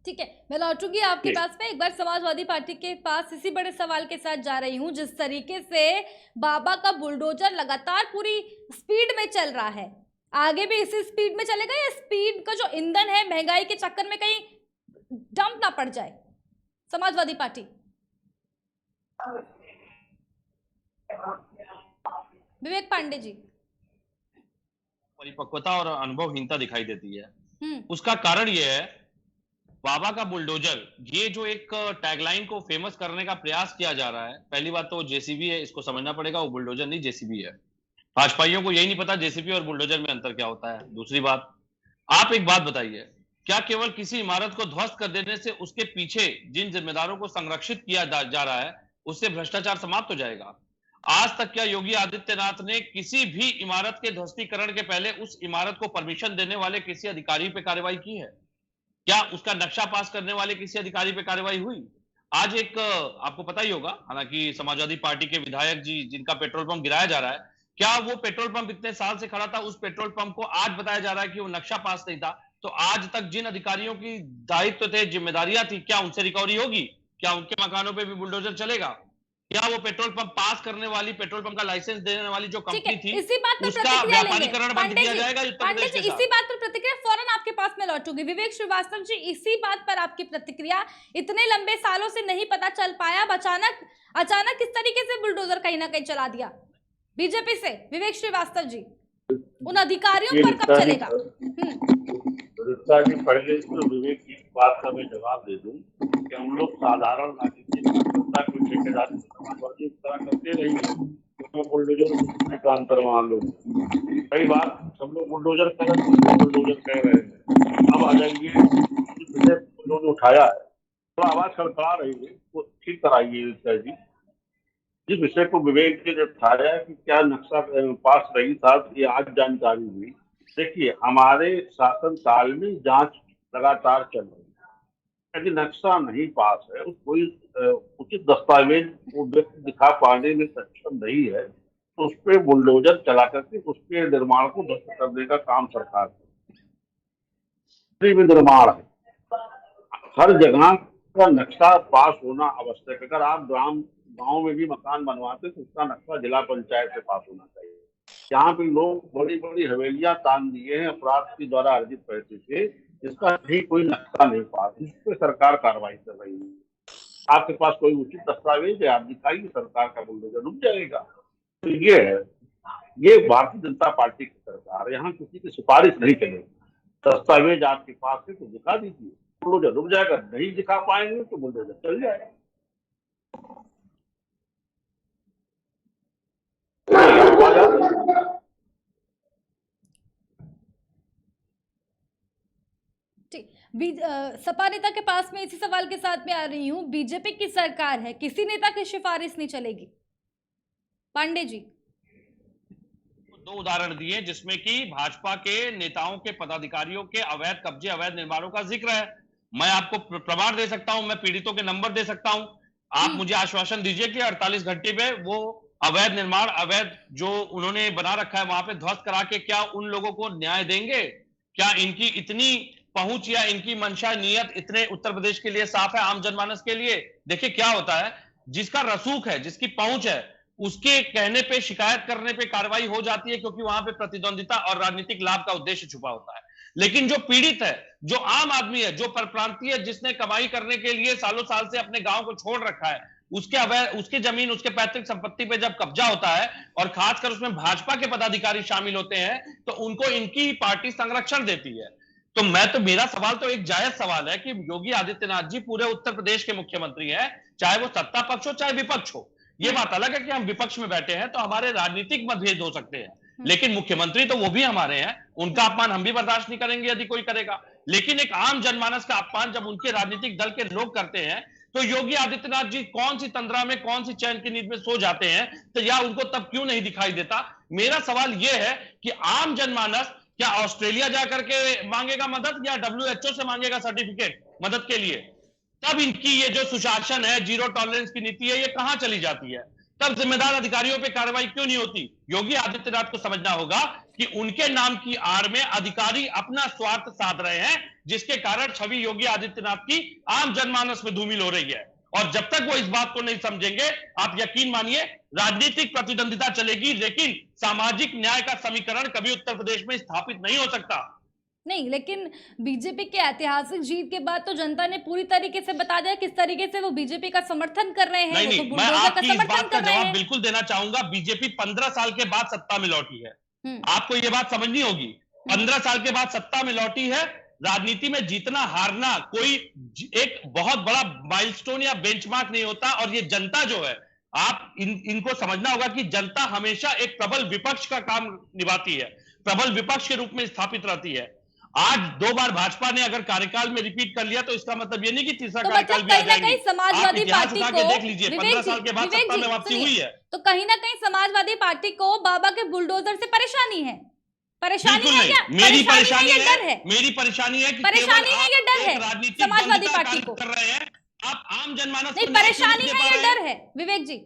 ठीक है, मैं लौटूंगी आपके पास में। एक बार समाजवादी पार्टी के पास इसी बड़े सवाल के साथ जा रही हूं। जिस तरीके से बाबा का बुलडोजर लगातार पूरी स्पीड में चल रहा है, आगे भी इसी स्पीड में चलेगा या स्पीड का जो ईंधन है महंगाई के चक्कर में कहीं डंप ना पड़ जाए? समाजवादी पार्टी, विवेक पांडे जी। परिपक्वता और अनुभवहीनता दिखाई देती है। उसका कारण यह है, बाबा का बुलडोजर, ये जो एक टैगलाइन को फेमस करने का प्रयास किया जा रहा है। पहली बात तो जेसीबी है, इसको समझना पड़ेगा, वो बुलडोजर नहीं जेसीबी है। भाजपाइयों को यही नहीं पता जेसीबी और बुलडोजर में अंतर क्या होता है। दूसरी बात, आप एक बात बताइए, क्या केवल किसी इमारत को ध्वस्त कर देने से उसके पीछे जिन जिम्मेदारों को संरक्षित किया जा रहा है उससे भ्रष्टाचार समाप्त हो जाएगा? आज तक क्या योगी आदित्यनाथ ने किसी भी इमारत के ध्वस्तीकरण के पहले उस इमारत को परमिशन देने वाले किसी अधिकारी पे कार्रवाई की है? क्या उसका नक्शा पास करने वाले किसी अधिकारी पे कार्रवाई हुई? आज एक आपको पता ही होगा, हालांकि समाजवादी पार्टी के विधायक जी जिनका पेट्रोल पंप गिराया जा रहा है, क्या वो पेट्रोल पंप इतने साल से खड़ा था, उस पेट्रोल पंप को आज बताया जा रहा है कि वो नक्शा पास नहीं था? तो आज तक जिन अधिकारियों की दायित्व थे, जिम्मेदारियां थी, क्या उनसे रिकवरी होगी? क्या उनके मकानों पे भी बुलडोजर चलेगा? क्या वो पेट्रोल पंप पास करने वाली, पेट्रोल पंप का लाइसेंस देने वाली जो कंपनी थी, इसी बात पर उसका प्रतिक्रिया व्यापारीकरण बंद किया जाएगा? पांडे जी, इसी बात पर प्रतिक्रिया फौरन आपके पास में लौटूंगी। विवेक श्रीवास्तव जी, इसी बात पर आपकी प्रतिक्रिया। इतने लंबे सालों से नहीं पता चल पाया, अचानक किस तरीके से बुलडोजर कहीं ना कहीं चला दिया बीजेपी से? विवेक श्रीवास्तव जी, उन अधिकारियों पर कब चलेगा? पहले तो विवेक की बात का मैं जवाब दे दूं कि हम लोग साधारण राजनीतिक कार्यकर्ता को ठेकेदारी समाजवादी इस तरह करते रही है, बुलडोजर का अंतर मान लो। कई बार सब लोग बुलडोजर कह रहे हैं, अब आ जाएंगे उन्होंने उठाया है, तो आवाज खड़खड़ा रही है, वो ठीक कराइए जी। जिस विषय को विवेक ने उठाया कि क्या नक्शा पास नहीं था, ये आज जानकारी हुई। देखिए, हमारे शासन काल में जांच लगातार चल रही है। यदि नक्शा नहीं पास है, कोई उचित दस्तावेज वो व्यक्ति दिखा पाने में सक्षम नहीं है, तो उस पर बुलडोजर चला करके उसके निर्माण को ध्वस्त करने का काम सरकार में निर्माण है। हर जगह का नक्शा पास होना आवश्यक है। अगर आप गांव में भी मकान बनवाते तो उसका नक्शा जिला पंचायत से पास होना चाहिए। यहाँ पे लोग बड़ी बड़ी हवेलियां तान दिए हैं अपराध के द्वारा अर्जित पैसे से, जिसका भी कोई नक्शा नहीं पास, इस पर सरकार कार्रवाई कर रही है। आपके पास कोई उचित दस्तावेज है, आप दिखाइए, सरकार का बुलडोजर रुक जाएगा। तो ये है, ये भारतीय जनता पार्टी की सरकार, यहाँ किसी की सिफारिश नहीं चलेगी। दस्तावेज आपके पास है तो दिखा दीजिए, बुलडोजर रुक जाएगा। नहीं दिखा पाएंगे तो बुलडोजर चल जाएगा। सपा नेता के पास में इसी सवाल के साथ में आ रही हूं। बीजेपी की सरकार है, किसी नेता की सिफारिश नहीं चलेगी। पांडे जी, दो उदाहरण दिए जिसमें कि भाजपा के नेताओं के पदाधिकारियों के अवैध कब्जे, अवैध निर्माणों का जिक्र है। मैं आपको प्रमाण दे सकता हूं, मैं पीड़ितों के नंबर दे सकता हूं। आप मुझे आश्वासन दीजिए कि 48 घंटे में वो अवैध निर्माण, अवैध जो उन्होंने बना रखा है वहां पे ध्वस्त करा के क्या उन लोगों को न्याय देंगे? क्या इनकी इतनी पहुंच या इनकी मंशा, नियत इतने उत्तर प्रदेश के लिए साफ है, आम जनमानस के लिए? देखिए क्या होता है, जिसका रसूख है, जिसकी पहुंच है, उसके कहने पे, शिकायत करने पे कार्रवाई हो जाती है, क्योंकि वहां पे प्रतिद्वंदिता और राजनीतिक लाभ का उद्देश्य छुपा होता है। लेकिन जो पीड़ित है, जो आम आदमी है, जो परप्रांतीय है, जिसने कमाई करने के लिए सालों साल से अपने गांव को छोड़ रखा है, उसके जमीन, उसके पैतृक संपत्ति पे जब कब्जा होता है और खासकर उसमें भाजपा के पदाधिकारी शामिल होते हैं, तो उनको इनकी पार्टी संरक्षण देती है। तो मेरा सवाल तो एक जायज सवाल है कि योगी आदित्यनाथ जी पूरे उत्तर प्रदेश के मुख्यमंत्री हैं, चाहे वो सत्ता पक्ष हो चाहे विपक्ष हो। ये बात अलग है कि हम विपक्ष में बैठे हैं तो हमारे राजनीतिक मतभेद हो सकते हैं, लेकिन मुख्यमंत्री तो वो भी हमारे हैं, उनका अपमान हम भी बर्दाश्त नहीं करेंगे यदि कोई करेगा। लेकिन एक आम जनमानस का अपमान जब उनके राजनीतिक दल के लोग करते हैं, तो योगी आदित्यनाथ जी कौन सी तंद्रा में, कौन सी चैन की नींद में सो जाते हैं, तो या उनको तब क्यों नहीं दिखाई देता? मेरा सवाल यह है कि आम जनमानस क्या ऑस्ट्रेलिया जाकर के मांगेगा मदद या WHO से मांगेगा सर्टिफिकेट मदद के लिए? तब इनकी ये जो सुशासन है, जीरो टॉलरेंस की नीति है, ये कहां चली जाती है? तब जिम्मेदार अधिकारियों पे कार्रवाई क्यों नहीं होती? योगी आदित्यनाथ को समझना होगा कि उनके नाम की आड़ में अधिकारी अपना स्वार्थ साध रहे हैं, जिसके कारण छवि योगी आदित्यनाथ की आम जनमानस में धूमिल हो रही है। और जब तक वो इस बात को नहीं समझेंगे, आप यकीन मानिए राजनीतिक प्रतिद्वंदिता चलेगी, लेकिन सामाजिक न्याय का समीकरण कभी उत्तर प्रदेश में स्थापित नहीं हो सकता। नहीं, लेकिन बीजेपी के ऐतिहासिक जीत के बाद तो जनता ने पूरी तरीके से बता दिया किस तरीके से वो बीजेपी का समर्थन कर रहे हैं। नहीं, वो तो मैं बुलडोजर का आपकी इस समर्थन बात का कर रहे जवाब हैं। बिल्कुल देना चाहूंगा। बीजेपी 15 साल के बाद सत्ता में लौटी है, आपको ये बात समझनी होगी। 15 साल के बाद सत्ता में लौटी है। राजनीति में जीतना हारना कोई एक बहुत बड़ा माइलस्टोन या बेंचमार्क नहीं होता। और ये जनता जो है, आप इनको समझना होगा कि जनता हमेशा एक प्रबल विपक्ष का काम निभाती है, प्रबल विपक्ष के रूप में स्थापित रहती है। आज 2 बार भाजपा ने अगर कार्यकाल में रिपीट कर लिया तो इसका मतलब ये नहीं कि तीसरा तो कार्यकाल मतलब भी आ कहीं ना कहीं जाएगी। समाजवादी पार्टी को, देख लीजिए 15 साल के बाद सत्ता में वापसी हुई है। तो कहीं ना कहीं समाजवादी पार्टी को बाबा के बुलडोजर से परेशानी है। परेशानी है या मेरी परेशानी है या डर है? मेरी परेशानी है कि परेशानी है या डर है राजनीतिक समाजवादी पार्टी को? कर रहे हैं आप आम जनमानस नहीं, परेशानी है या डर है विवेक जी?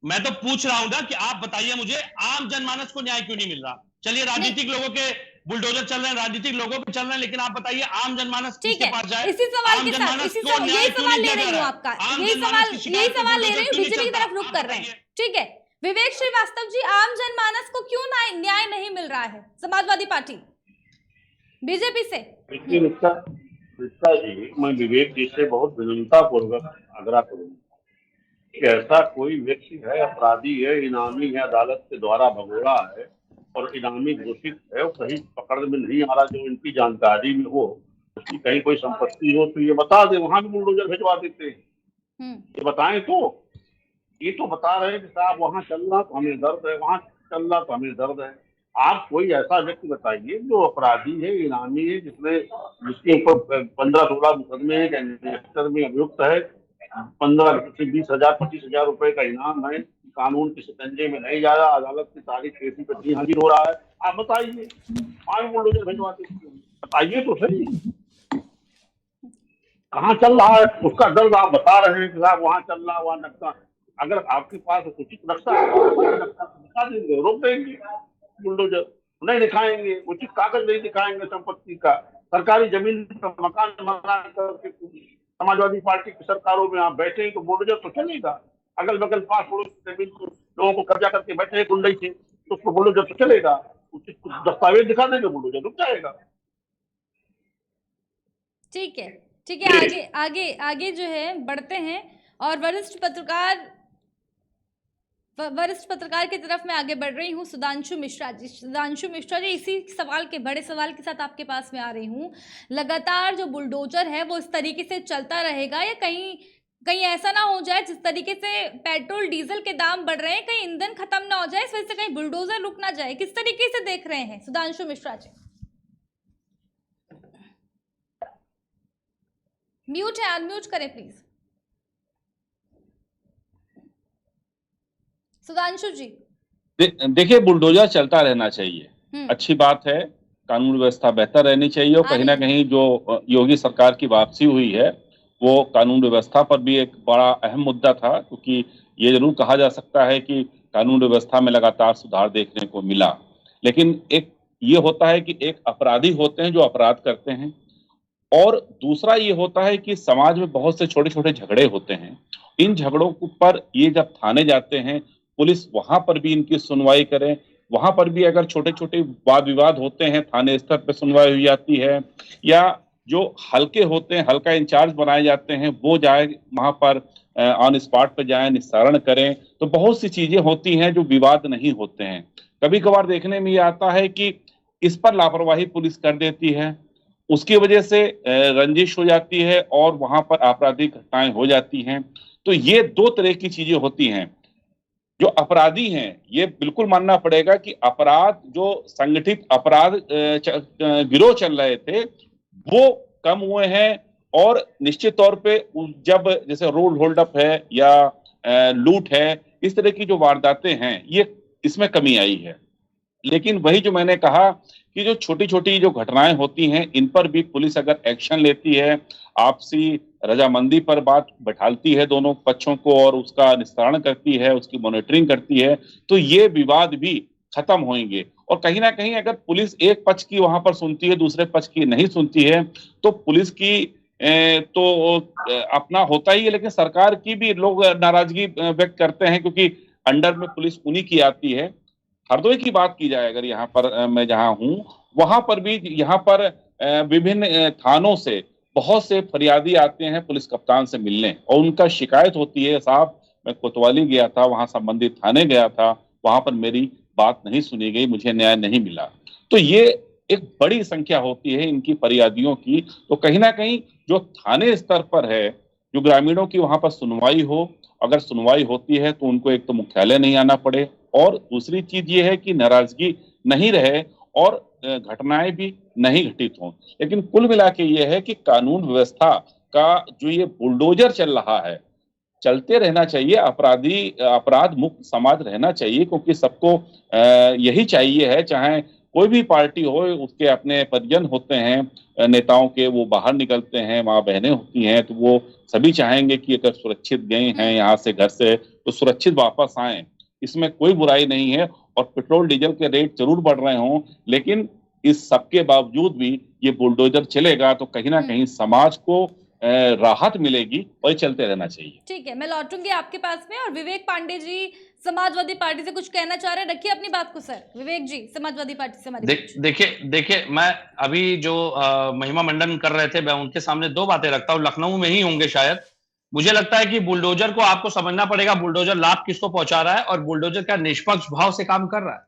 मैं तो पूछ रहा हूं ना कि आप बताइए मुझे, आम जनमानस को न्याय क्यों नहीं मिल रहा? चलिए राजनीतिक लोगों के बुलडोजर चल रहे हैं, राजनीतिक लोगों पे चल रहे हैं, लेकिन आप बताइए आम जनमानस किसके पास जाए? इसी सवाल के साथ यही सवाल ले रही हूँ आपका, यही सवाल ले रही हूँ, बीजेपी की तरफ रुख कर रहे हैं। ठीक है विवेक श्रीवास्तव जी, आम जनमानस को क्यों न्याय नहीं मिल रहा है समाजवादी पार्टी बीजेपी से? देखिए रिश्ता जी, मैं विवेक जी से बहुत विनम्रता पूर्वक आग्रह करूंगा कि ऐसा कोई व्यक्ति है, अपराधी है, इनामी है, अदालत के द्वारा भगोड़ा है और इनामी घोषित है, वो कहीं पकड़ में नहीं आ रहा, जो इनकी जानकारी में हो, उसकी कहीं कोई संपत्ति हो तो ये बता दे, वहां भी बुलडोजर भिजवा देते हैं। ये बताएं तो, ये तो बता रहे हैं कि साहब वहां चल रहा तो हमें दर्द है, वहां चल रहा तो हमें दर्द है। आप कोई ऐसा व्यक्ति बताइए जो अपराधी है, इनामी है, जिसके ऊपर 15-16 मुकदमे हैं, गैंगस्टर में अभियुक्त है, 15 से 20,000 25,000 रुपए का इनाम है, कानून के शिकंजे में नहीं जा रहा, अदालत की तारीख पेशी पर नहीं हाजिर हो रहा है। आप बताइए, आज बुलडोजर भिजवाते बताइए तो सही, कहाँ चल रहा है उसका दर्द आप बता रहे हैं कि साहब वहां चल रहा, वहां नक्शा, अगर आपके पास उचित नक्शा दिखा देंगे, रोक देंगे बुलडोजर, नहीं दिखाएंगे, उचित कागज नहीं दिखाएंगे संपत्ति का, सरकारी जमीन का मकान बना करके समाजवादी पार्टी की सरकारों में आप बैठे तो बुलडोजर तो चलेगा। अगल बगल पास पड़ोस जमीन को लोगों को कब्जा करके बैठे हैं गुंडई से, तो उसको बुलडोजर तो चलेगा, उचित दस्तावेज दिखा देंगे, बुलडोजर रुक जाएगा। ठीक है आगे आगे आगे जो है बढ़ते हैं और वरिष्ठ पत्रकार की तरफ मैं आगे बढ़ रही हूँ। सुधांशु मिश्रा जी, इसी सवाल के बड़े सवाल के साथ आपके पास में आ रही हूँ। लगातार जो बुलडोजर है वो इस तरीके से चलता रहेगा या कहीं ऐसा ना हो जाए, जिस तरीके से पेट्रोल डीजल के दाम बढ़ रहे हैं, कहीं ईंधन खत्म ना हो जाए, इस वजह से कहीं बुलडोजर रुक ना जाए, किस तरीके से देख रहे हैं सुधांशु मिश्रा जी? म्यूट है, अनम्यूट करें प्लीज सुधांशु जी। देखिए बुलडोजर चलता रहना चाहिए, अच्छी बात है, कानून व्यवस्था बेहतर रहनी चाहिए और कहीं ना कहीं जो योगी सरकार की वापसी हुई है वो कानून व्यवस्था पर भी एक बड़ा अहम मुद्दा था, क्योंकि ये जरूर कहा जा सकता है कि कानून व्यवस्था में लगातार सुधार देखने को मिला। लेकिन एक ये होता है कि एक अपराधी होते हैं जो अपराध करते हैं, और दूसरा ये होता है कि समाज में बहुत से छोटे छोटे झगड़े होते हैं। इन झगड़ों पर ये जब थाने जाते हैं, पुलिस वहां पर भी इनकी सुनवाई करे, वहां पर भी अगर छोटे छोटे वाद विवाद होते हैं थाने स्तर पर सुनवाई हुई जाती है, या जो हल्के होते हैं, हल्का इंचार्ज बनाए जाते हैं, वो जाए वहां पर ऑन स्पॉट पर जाए, निस्तारण करें। तो बहुत सी चीजें होती हैं जो विवाद नहीं होते हैं। कभी कभार देखने में ये आता है कि इस पर लापरवाही पुलिस कर देती है, उसकी वजह से रंजिश हो जाती है और वहां पर आपराधिक घटनाएं हो जाती हैं। तो ये 2 तरह की चीजें होती हैं। जो अपराधी हैं, ये बिल्कुल मानना पड़ेगा कि अपराध, जो संगठित अपराध गिरोह चल रहे थे वो कम हुए हैं, और निश्चित तौर पे जब जैसे रोड होल्ड अप है या लूट है, इस तरह की जो वारदातें हैं, ये इसमें कमी आई है। लेकिन वही जो मैंने कहा कि जो छोटी छोटी जो घटनाएं होती हैं, इन पर भी पुलिस अगर एक्शन लेती है, आपसी रजामंदी पर बात बैठालती है दोनों पक्षों को और उसका निस्तारण करती है, उसकी मॉनिटरिंग करती है, तो ये विवाद भी खत्म होंगे। और कहीं ना कहीं अगर पुलिस एक पक्ष की वहां पर सुनती है, दूसरे पक्ष की नहीं सुनती है, तो पुलिस की अपना होता ही है, लेकिन सरकार की भी लोग नाराजगी व्यक्त करते हैं, क्योंकि अंडर में पुलिस उन्हीं की आती है। हरदोई की बात की जाए अगर यहाँ पर मैं जहाँ हूँ, वहां पर भी यहाँ पर विभिन्न थानों से बहुत से फरियादी आते हैं पुलिस कप्तान से मिलने, और उनका शिकायत होती है, साहब मैं कोतवाली गया था, वहां संबंधित थाने गया था, वहां पर मेरी बात नहीं सुनी गई, मुझे न्याय नहीं मिला। तो ये एक बड़ी संख्या होती है इनकी फरियादियों की। तो कहीं ना कहीं जो थाने स्तर पर है, जो ग्रामीणों की वहां पर सुनवाई हो, अगर सुनवाई होती है तो उनको एक तो मुख्यालय नहीं आना पड़े, और दूसरी चीज ये है कि नाराजगी नहीं रहे और घटनाएं भी नहीं घटित हों। लेकिन कुल मिला के ये है कि कानून व्यवस्था का जो ये बुलडोजर चल रहा है, चलते रहना चाहिए। अपराध मुक्त समाज रहना चाहिए, क्योंकि सबको यही चाहिए है, चाहे कोई भी पार्टी हो, उसके अपने परिजन होते हैं नेताओं के, वो बाहर निकलते हैं, माँ बहनें होती हैं, तो वो सभी चाहेंगे कि अगर सुरक्षित गए हैं यहाँ से, घर से, तो सुरक्षित वापस आए, इसमें कोई बुराई नहीं है। और पेट्रोल डीजल के रेट जरूर बढ़ रहे हों, लेकिन इस सबके बावजूद भी ये बुलडोजर चलेगा तो कहीं ना कहीं समाज को राहत मिलेगी, और चलते रहना चाहिए। ठीक है, मैं लौटूंगी आपके पास में। और विवेक पांडे जी समाजवादी पार्टी से कुछ कहना चाह रहे हैं, रखिए अपनी बात को सर। विवेक जी समाजवादी पार्टी से हमारी देखिए मैं अभी जो महिमा मंडन कर रहे थे, मैं उनके सामने दो बातें रखता हूँ, लखनऊ में ही होंगे शायद। मुझे लगता है कि बुलडोजर को आपको समझना पड़ेगा, बुलडोजर लाभ किसको पहुंचा रहा है और बुलडोजर क्या निष्पक्ष भाव से काम कर रहा है।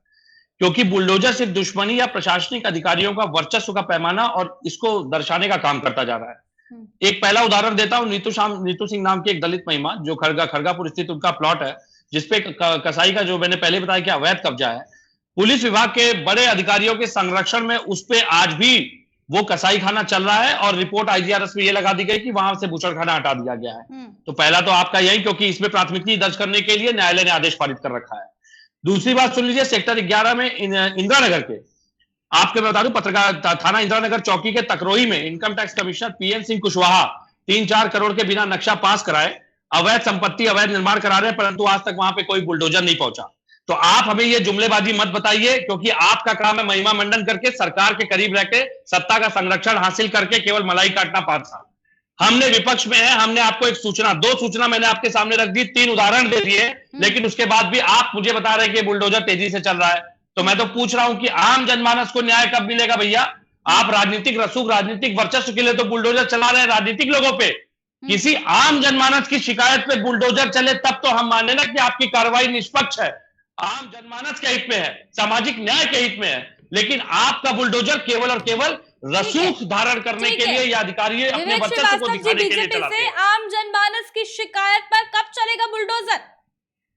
क्योंकि बुलडोजर सिर्फ दुश्मनी या प्रशासनिक अधिकारियों का वर्चस्व का पैमाना और इसको दर्शाने का काम करता जा रहा है। एक पहला उदाहरण देता हूं, नीतू सिंह नाम की एक दलित महिला, जो खड़गापुर स्थित उनका प्लॉट है, जिसपे कसाई का, जो मैंने पहले बताया कि अवैध कब्जा है, पुलिस विभाग के बड़े अधिकारियों के संरक्षण में उस पे आज भी वो कसाई खाना चल रहा है, और रिपोर्ट आईजीआरएस में ये लगा दी गई कि वहां से बुचड़ खाना हटा दिया गया है। तो पहला तो आपका यही, क्योंकि इसमें प्राथमिकी दर्ज करने के लिए न्यायालय ने आदेश पारित कर रखा है। दूसरी बात सुन लीजिए, सेक्टर 11 में इंदिरा नगर के, आपके मैं बता दूं, पत्रकार थाना इंदिरा नगर चौकी के तकरोही में income tax commissioner PN Singh Kushwaha 3-4 crore के बिना नक्शा पास कराए अवैध संपत्ति, अवैध निर्माण करा रहे हैं, परंतु आज तक वहां पे कोई बुलडोजर नहीं पहुंचा। तो आप हमें ये जुमलेबाजी मत बताइए, क्योंकि आपका काम है महिमा मंडन करके सरकार के करीब रह के सत्ता का संरक्षण हासिल करके केवल मलाई काटना पाठ था। हमने विपक्ष में है, हमने आपको एक सूचना, 2 सूचना मैंने आपके सामने रख दी, 3 उदाहरण दे दिए, लेकिन उसके बाद भी आप मुझे बता रहे हैं कि बुलडोजर तेजी से चल रहा है। तो मैं तो पूछ रहा हूं कि आम जनमानस को न्याय कब मिलेगा भैया? आप राजनीतिक रसूख, राजनीतिक वर्चस्व के लिए तो बुलडोजर चला रहे हैं राजनीतिक लोगों पे। किसी आम जनमानस की शिकायत पे बुलडोजर चले तब तो हम माने ना कि आपकी कार्रवाई निष्पक्ष है, आम जनमानस के हित में है, सामाजिक न्याय के हित में है। लेकिन आपका बुलडोजर केवल और केवल रसूख धारण करने के लिए या अधिकारी अपने वर्चस्व को दिखाने के लिए चलाते हैं। आम जनमानस की शिकायत पर कब चलेगा बुलडोजर?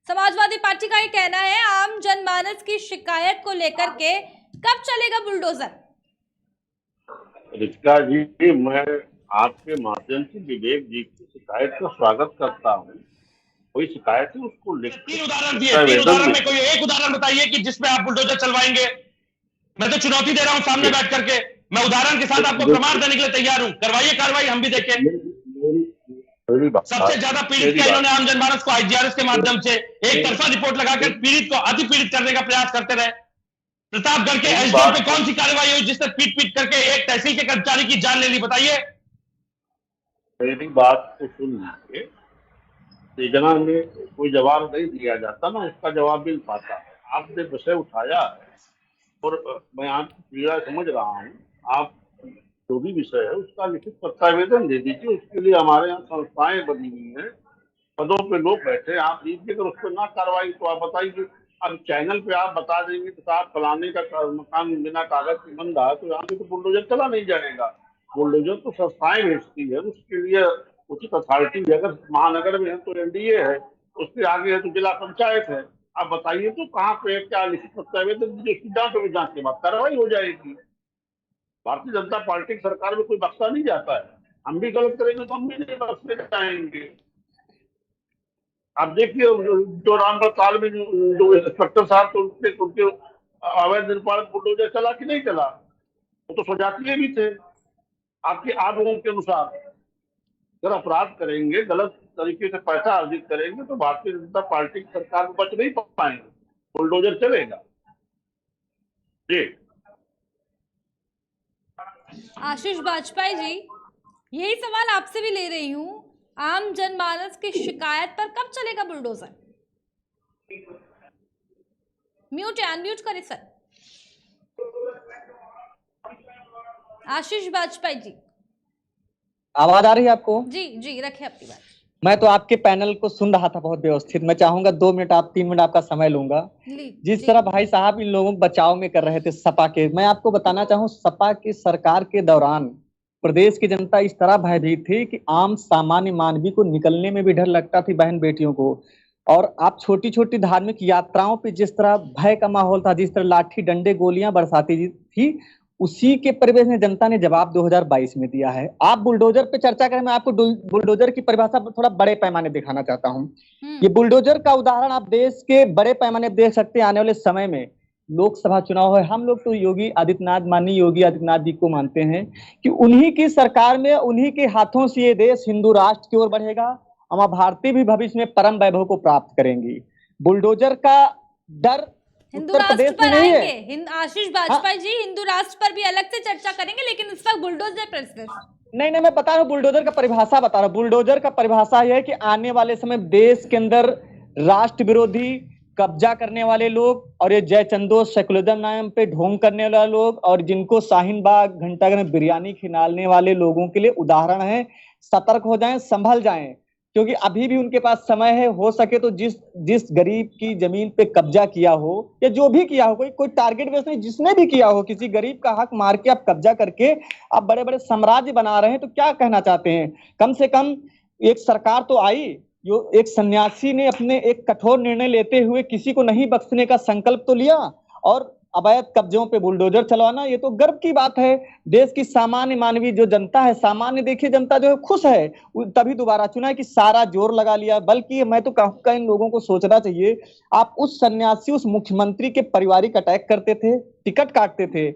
समाजवादी पार्टी का ये कहना है, आम जनमानस की शिकायत को लेकर के कब चलेगा बुलडोजर? रितिका जी, मैं आपके माध्यम से विवेक जी की शिकायत का स्वागत करता हूँ। कोई शिकायत है उसको लिख, 3 उदाहरण दिए, 3 उदाहरण में कोई एक उदाहरण बताइए कि जिसमें आप बुलडोजर चलवाएंगे। मैं तो चुनौती दे रहा हूं सामने बैठ करके, मैं उदाहरण के साथ आपको प्रमाण देने के लिए तैयार हूं। करवाइए कार्रवाई, हम भी देखें। सबसे ज्यादा पीड़ित किया इन्होंने आम जनमानस को, आईजीआरएस के माध्यम से एक तरफा रिपोर्ट लगाकर पीड़ित को अति पीड़ित करने का प्रयास करते रहे। प्रतापगढ़ के एसडीओ पे कौन सी कार्रवाई हुई जिसने पीट करके एक तहसील के कर्मचारी की जान ले ली? बताइए। मेरी बात को सुन लीजिए, योजना में कोई जवाब नहीं दिया जाता ना, उसका जवाब मिल पाता है। आपने विषय उठाया है और मैं आपकी पीड़ा समझ रहा हूँ। आप जो भी विषय है उसका लिखित प्रत्यावेदन दे दीजिए। उसके लिए हमारे यहाँ संस्थाएं बनी हुई हैं, पदों पे लोग बैठे, आप दीजिए। अगर उस पर ना कार्रवाई तो आप बताइए। अब चैनल पे आप बता देंगे तो आप फलाने का मकान बिना कागज की बन रहा है, तो यहाँ पे तो बुलडोजर चला नहीं जाएगा। बुलडोजर तो संस्थाएं भेजती है, उसके लिए उचित अथॉरिटी है। अगर महानगर में है तो एनडीए है, उसके आगे है तो जिला पंचायत है। आप बताइए तो कहाँ पे क्या लिखित प्रत्यावेदन दीजिए, उसकी जांच के बाद कार्रवाई हो जाएगी। भारतीय जनता पार्टी की सरकार में कोई बख्शा नहीं जाता है। हम भी गलत करेंगे तो हम भी नहीं बख्शे जाएंगे। आप देखिए जो रामगढ़ ताल में जो इंस्पेक्टर साहब, तो उनके अवैध निर्माण बुलडोजर चला कि नहीं चला? वो तो स्वजातीय भी थे आपके आप लोगों के अनुसार। अगर अपराध करेंगे, गलत तरीके से पैसा अर्जित करेंगे तो भारतीय जनता पार्टी की सरकार में बच नहीं पाएंगे, बुलडोजर चलेगा। जी आशीष वाजपेयी जी, यही सवाल आपसे भी ले रही हूँ, आम जनमानस की शिकायत पर कब चलेगा बुलडोजर? म्यूट है, अनम्यूट करें सर। आशीष वाजपेयी जी, आवाज आ रही है आपको? जी जी, रखिए अपनी बात। मैं तो आपके पैनल को सुन रहा था बहुत व्यवस्थित। मैं चाहूंगा 2 मिनट, आप 3 मिनट आपका समय लूंगा। जिस जी तरह भाई साहब इन लोगों को बचाव में कर रहे थे सपा के, मैं आपको बताना चाहूँ सपा की सरकार के दौरान प्रदेश की जनता इस तरह भयभीत थी कि आम सामान्य मानवी को निकलने में भी डर लगता थी, बहन बेटियों को। और आप छोटी छोटी धार्मिक यात्राओं पे जिस तरह भय का माहौल था, जिस तरह लाठी डंडे गोलियां बरसाती थी, उसी के परिवेश में जनता ने जवाब 2022 में दिया है। आप बुलडोजर पे चर्चा करें, मैं आपको बुलडोजर की परिभाषा थोड़ा बड़े पैमाने दिखाना चाहता हूँ। ये बुलडोजर का उदाहरण आप देश के बड़े पैमाने देख सकते हैं। आने वाले समय में लोकसभा चुनाव है, हम लोग तो योगी आदित्यनाथ, माननीय योगी आदित्यनाथ जी को मानते हैं कि उन्हीं की सरकार में, उन्हीं के हाथों से ये देश हिंदू राष्ट्र की ओर बढ़ेगा। अमा भारती भी भविष्य में परम वैभव को प्राप्त करेंगी। बुलडोजर का डर हिंदू उत्तर राष्ट्र प्रदेश में पर नहीं है। आएंगे आशीष वाजपेयी जी, हिंदू राष्ट्र पर भी अलग से चर्चा करेंगे, लेकिन इस वक्त बुलडोजर पर सिर्फ। नहीं, मैं बता रहा हूँ बुलडोजर का परिभाषा बता रहा हूँ। बुलडोजर का परिभाषा यह है कि आने वाले समय देश के अंदर राष्ट्र विरोधी कब्जा करने वाले लोग और ये जयचंदो सेकुलरिज्म नाम पे ढोंग करने वाले लोग और जिनको शाहीन बाग घंटाघर में बिरयानी खिलाने वाले लोगों के लिए उदाहरण है। सतर्क हो जाएं, संभल जाएं, क्योंकि अभी भी उनके पास समय है। हो सके तो जिस गरीब की जमीन पे कब्जा किया हो या जो भी किया हो, कोई टारगेट बेस नहीं, जिसने भी किया हो, किसी गरीब का हक मार के आप कब्जा करके आप बड़े बड़े साम्राज्य बना रहे हैं, तो क्या कहना चाहते हैं? कम से कम एक सरकार तो आई, जो एक सन्यासी ने अपने एक कठोर निर्णय लेते हुए किसी को नहीं बख्शने का संकल्प तो लिया, और अवैध कब्जों पे बुलडोजर चलवाना, ये तो गर्व की बात है। देश की सामान्य मानवीय जो जनता है, सामान्य देखिए जनता जो है खुश है, तभी दोबारा चुना है कि सारा जोर लगा लिया। बल्कि मैं तो कहूँगा इन लोगों को सोचना चाहिए, आप उस सन्यासी, उस मुख्यमंत्री के पारिवारिक अटैक करते थे, टिकट काटते थे,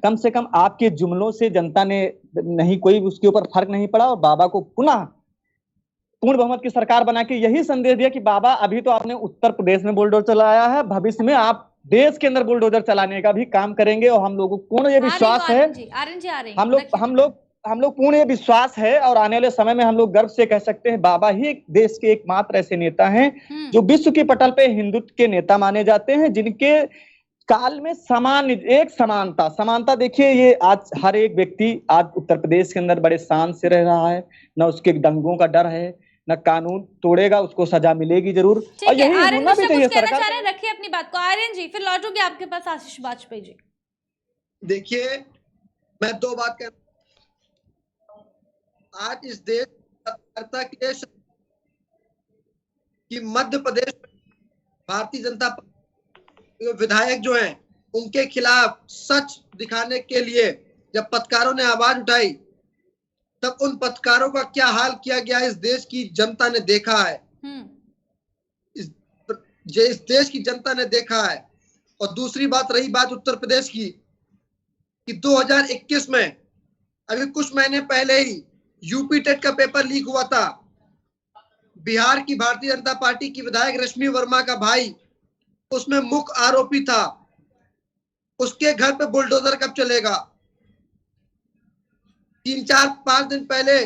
कम से कम आपके जुमलों से जनता ने नहीं, कोई उसके ऊपर फर्क नहीं पड़ा, और बाबा को पुनः पूर्ण बहुमत की सरकार बना के यही संदेश दिया कि बाबा अभी तो आपने उत्तर प्रदेश में बुलडोजर चलाया है, भविष्य में आप देश के अंदर बुलडोजर चलाने का भी काम करेंगे। और हम लोगों को पूर्ण ये विश्वास है, हम लोग पूर्ण ये विश्वास है, और आने वाले समय में हम लोग गर्व से कह सकते हैं बाबा ही देश के एकमात्र ऐसे नेता हैं जो विश्व के पटल पे हिंदुत्व के नेता माने जाते हैं, जिनके काल में समानता देखिए। ये आज हर एक व्यक्ति आज उत्तर प्रदेश के अंदर बड़े शान से रह रहा है, न उसके दंगों का डर है, न कानून तोड़ेगा उसको सजा मिलेगी जरूर। और यही होना भी चाहिए सरकार। रखिए अपनी बात को आर्यन जी, फिर लौटूंगी आपके पास आशीष वाजपेयी जी। देखिए, मैं 2 बात कहना, आज इस देश कि मध्य प्रदेश में भारतीय जनता पार्टी विधायक जो हैं उनके खिलाफ सच दिखाने के लिए जब पत्रकारों ने आवाज उठाई, तब उन पत्रकारों का क्या हाल किया गया इस देश की जनता ने देखा है। इस देश की जनता ने देखा है। और दूसरी बात, रही बात उत्तर प्रदेश की, कि 2021 में अभी कुछ महीने पहले ही यूपी टेट का पेपर लीक हुआ था। बिहार की भारतीय जनता पार्टी की विधायक रश्मि वर्मा का भाई उसमें मुख्य आरोपी था। उसके घर पे बुलडोजर कब चलेगा? 3-4-5 दिन पहले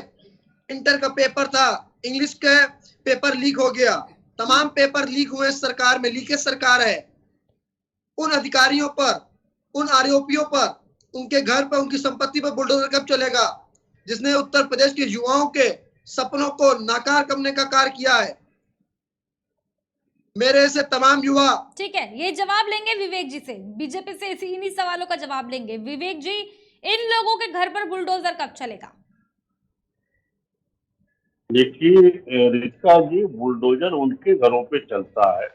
इंटर का पेपर था, इंग्लिश का पेपर लीक हो गया। तमाम पेपर लीक हुए सरकार में, लीकेज सरकार है। उन अधिकारियों पर, उन आरोपियों पर, उनके घर पर, उनकी संपत्ति पर बुलडोजर कब चलेगा, जिसने उत्तर प्रदेश के युवाओं के सपनों को नाकार करने का कार्य किया है। मेरे से तमाम युवा, ठीक है, ये जवाब लेंगे विवेक जी से, बीजेपी से इन्हीं सवालों का जवाब लेंगे। विवेक जी, इन लोगों के घर पर बुलडोजर कब चलेगा? देखिए रितिका जी, बुलडोजर उनके घरों पे चलता है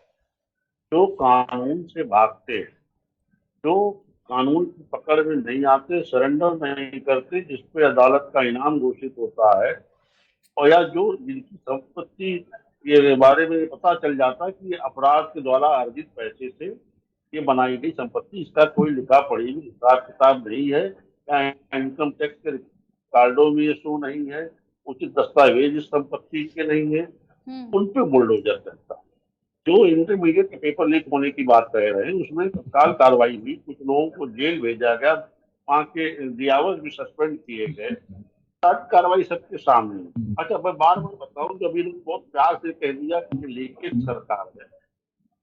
जो कानून से भागते, जो कानून की पकड़ में नहीं आते, सरेंडर नहीं करते, जिसपे अदालत का इनाम घोषित होता है, और या जो जिनकी संपत्ति के बारे में पता चल जाता है कि अपराध के द्वारा अर्जित पैसे से ये बनाई गई संपत्ति, इसका कोई लिखा पढ़ी हिसाब किताब नहीं है, इनकम टैक्स के कार्डों में ये शो नहीं है, उचित दस्तावेज इस संपत्ति के नहीं है, उन पे बुलडोजर करता है। जो इंटरमीडिएट के पेपर लीक होने की बात कह रहे हैं उसमें तत्काल कार्रवाई हुई, कुछ लोगों को जेल भेजा गया, वहाँ के दियावज भी सस्पेंड किए गए, सारी कार्रवाई सबके सामने। अच्छा, मैं बार बार बताऊं, जब ये लोग बहुत प्यार से कह दिया कि ये लिखित सरकार है,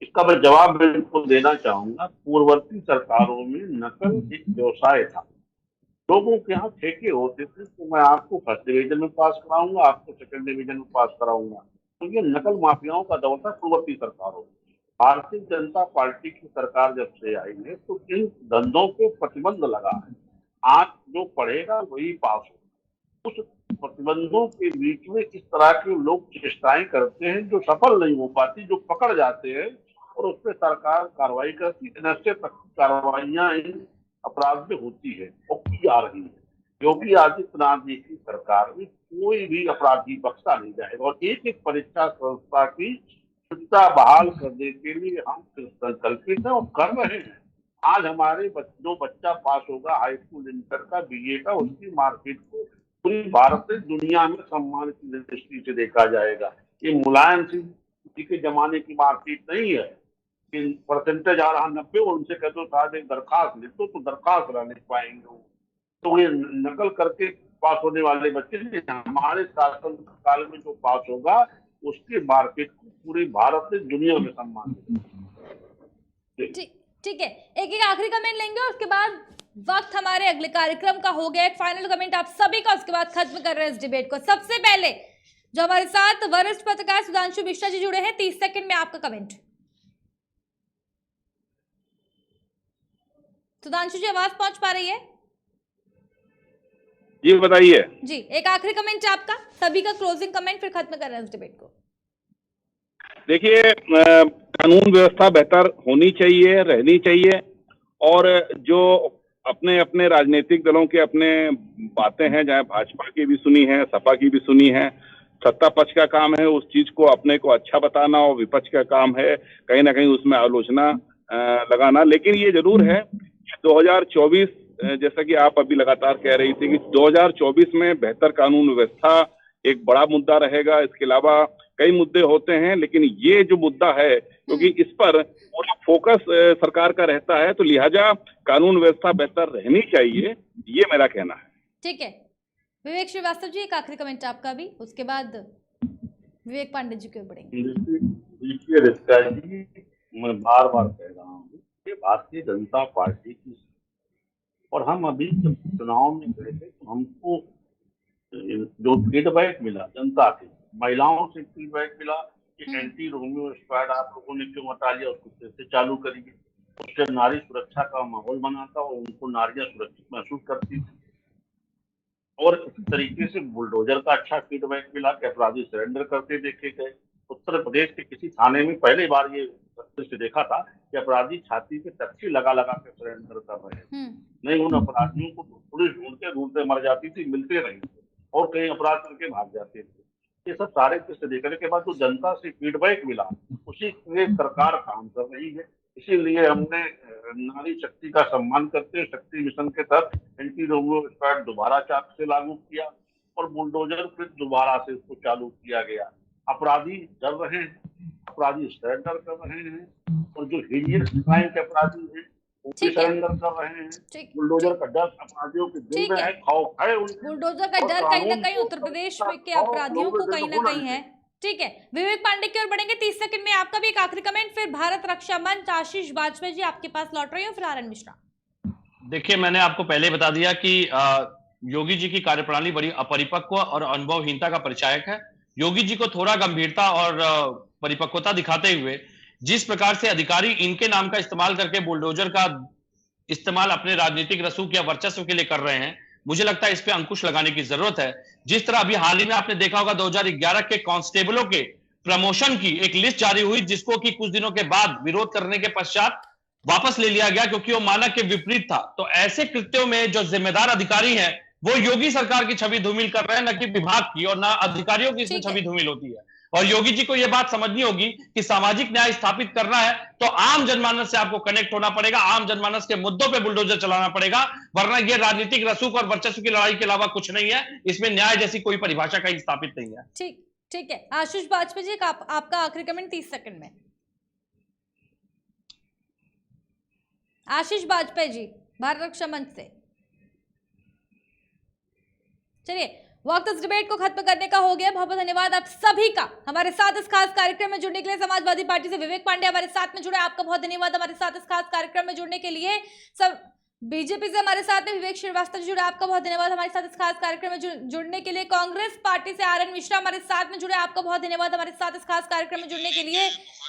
इसका मैं जवाब बिल्कुल देना चाहूंगा। पूर्ववर्ती सरकारों में नकल एक व्यवसाय था, लोगों के यहाँ ठेके होते थे, तो मैं आपको फर्स्ट डिवीजन में पास कराऊंगा, आपको सेकंड डिवीजन में पास कराऊंगा, तो ये नकल माफियाओं का दौर था पूर्ववर्ती सरकारों में। भारतीय जनता पार्टी की सरकार जब से आई है तो इन धंधों पे प्रतिबंध लगा है। आज जो पढ़ेगा वही पास होगा। उस प्रतिबंधों के बीच में इस तरह के लोग चेष्टाएं करते हैं जो सफल नहीं हो पाती, जो पकड़ जाते हैं और उस पर सरकार कार्रवाई करती है। निश्चय तक कार्रवाइयां इन अपराध में होती है और की जा रही है। योगी आदित्यनाथ जी की सरकार में कोई भी अपराधी बख्शा नहीं जाएगा और एक एक परीक्षा संस्था की शुद्धता बहाल करने के लिए हम संकल्पित हैं और कर रहे हैं। आज हमारे जो बच्चा पास होगा हाई स्कूल, इंटर का, बीए का, उसकी मार्कशीट को पूरी भारत से दुनिया में सम्मान की दृष्टि से देखा जाएगा। ये मुलायम सिंह जी के जमाने की मार्कशीट नहीं है कि परसेंटेज आ रहा 90 और उनसे कहते हो साहब एक दरखास्त लिख दो तो दरखास्त ना लिख पाएंगे वो। तो ये नकल करके पास होने वाले बच्चे हमारे शासन काल में जो पास होगा उसकी मार्केट को पूरी भारत से दुनिया में सम्मान देगा। ठीक है, एक आखिरी कमेंट लेंगे और उसके बाद वक्त हमारे अगले कार्यक्रम का हो गया। एक फाइनल कमेंट आप सभी का, उसके बाद खत्म कर रहे हैं इस डिबेट को। सबसे पहले जो हमारे साथ वरिष्ठ पत्रकार सुधांशु मिश्रा जी जुड़े हैं, 30 सेकंड में आपका कमेंट। सुधांशु जी, आवाज पहुंच पा रही है? जी बताइए। जी, एक आखिरी कमेंट आपका, सभी का क्लोजिंग कमेंट, फिर खत्म कर रहे हैं इस डिबेट को। देखिए, कानून व्यवस्था बेहतर होनी चाहिए, रहनी चाहिए, और जो अपने अपने राजनीतिक दलों के अपने बातें हैं, चाहे भाजपा की भी सुनी है, सपा की भी सुनी है, सत्ता पक्ष का काम है उस चीज को अपने को अच्छा बताना और विपक्ष का काम है कहीं ना कहीं उसमें आलोचना लगाना। लेकिन ये जरूर है कि 2024, जैसा कि आप अभी लगातार कह रही थी कि 2024 में बेहतर कानून व्यवस्था एक बड़ा मुद्दा रहेगा। इसके अलावा कई मुद्दे होते हैं, लेकिन ये जो मुद्दा है, क्योंकि इस पर पूरा फोकस सरकार का रहता है, तो लिहाजा कानून व्यवस्था बेहतर रहनी चाहिए, ये मेरा कहना है। ठीक है, विवेक श्रीवास्तव जी, एक आखिरी कमेंट आपका भी, उसके बाद विवेक पांडे जी की ओर बढ़ेंगे। देखिए रितिका जी, मैं बार बार कह रहा हूँ कि भारतीय जनता पार्टी की, और हम अभी जब चुनाव में गए थे तो हमको जो फीडबैक मिला जनता से, महिलाओं से फीडबैक मिला कि एंटी रोमियो स्क्वाड आप लोगों ने क्यों हटा लिया, उसको फिर से चालू करिए। उससे नारी सुरक्षा का माहौल बना था और उनको नारियां सुरक्षित महसूस करती थी। और इसी तरीके से बुलडोजर का अच्छा फीडबैक मिला कि अपराधी सरेंडर करते देखे गए। उत्तर प्रदेश के किसी थाने में पहली बार ये दृश्य देखा था कि अपराधी छाती पे तख्ती लगा लगा के सरेंडर कर रहे हैं। नहीं, उन अपराधियों को पुलिस ढूंढते ढूंढते मर जाती थी, मिलते नहीं थे और कई अपराध करके भाग जाते थे। ये सब सारे दृश्य देखने के बाद जो जनता से फीडबैक मिला उसी के सरकार काम कर रही है। इसीलिए हमने नारी शक्ति का सम्मान करते हुए शक्ति मिशन के तहत एंटी रोमियो स्क्वाड दोबारा चाक से लागू किया और बुलडोजर फिर दोबारा से इसको चालू किया गया। अपराधी डर रहे हैं, अपराधी सरेंडर कर रहे हैं, और जो हीनियस क्राइम के अपराधी हैं वो भी सरेंडर कर रहे हैं। बुलडोजर का डर अपराधियों के दिल में है, खौफ है उनको। बुलडोजर का डर कहीं ना कहीं उत्तर प्रदेश के अपराधियों को कहीं ना कहीं है। ठीक है, विवेक पांडे की ओर बढ़ेंगे, 30 सेकंड में आपका भी एक आखिरी कमेंट, फिर भारत रक्षा मंच आशीष वाजपेयी जी आपके पास लौट रही हूँ, फिर आर एन मिश्रा। देखिए, मैंने आपको पहले बता दिया कि योगी जी की कार्यप्रणाली बड़ी अपरिपक्व और अनुभवहीनता का परिचायक है। योगी जी को थोड़ा गंभीरता और परिपक्वता दिखाते हुए जिस प्रकार से अधिकारी इनके नाम का इस्तेमाल करके बुलडोजर का इस्तेमाल अपने राजनीतिक रसूख या वर्चस्व के लिए कर रहे हैं, मुझे लगता है इस पे अंकुश लगाने की जरूरत है। जिस तरह अभी हाल ही में आपने देखा होगा 2011 के कांस्टेबलों के प्रमोशन की एक लिस्ट जारी हुई, जिसको कि कुछ दिनों के बाद विरोध करने के पश्चात वापस ले लिया गया क्योंकि वो मानक के विपरीत था। तो ऐसे कृत्यों में जो जिम्मेदार अधिकारी हैं वो योगी सरकार की छवि धूमिल कर रहे हैं, न कि विभाग की, और न अधिकारियों की इसमें छवि धूमिल होती है। और योगी जी को यह बात समझनी होगी कि सामाजिक न्याय स्थापित करना है तो आम जनमानस से आपको कनेक्ट होना पड़ेगा, आम जनमानस के मुद्दों पे बुलडोजर चलाना पड़ेगा, वरना ये राजनीतिक रसूख और वर्चस्व की लड़ाई के अलावा कुछ नहीं है। इसमें न्याय जैसी कोई परिभाषा कहीं स्थापित नहीं है। ठीक ठीक है, आशीष वाजपेयी जी आपका आखिरी कमेंट 30 सेकंड में। आशीष वाजपेयी जी, भारत रक्षा मंच से। चलिए, वक्त इस डिबेट को खत्म करने का हो गया। बहुत बहुत धन्यवाद आप सभी का हमारे साथ इस खास कार्यक्रम में जुड़ने के लिए। समाजवादी पार्टी से विवेक पांडे हमारे साथ में जुड़े, आपका बहुत धन्यवाद हमारे साथ इस खास कार्यक्रम में जुड़ने के लिए। सब बीजेपी से हमारे साथ में विवेक श्रीवास्तव जुड़े, आपका बहुत धन्यवाद हमारे साथ इस खास कार्यक्रम में जुड़ने के लिए। कांग्रेस पार्टी से आर एन मिश्रा हमारे साथ में जुड़े, आपका बहुत धन्यवाद हमारे साथ इस खास कार्यक्रम में जुड़ने के लिए।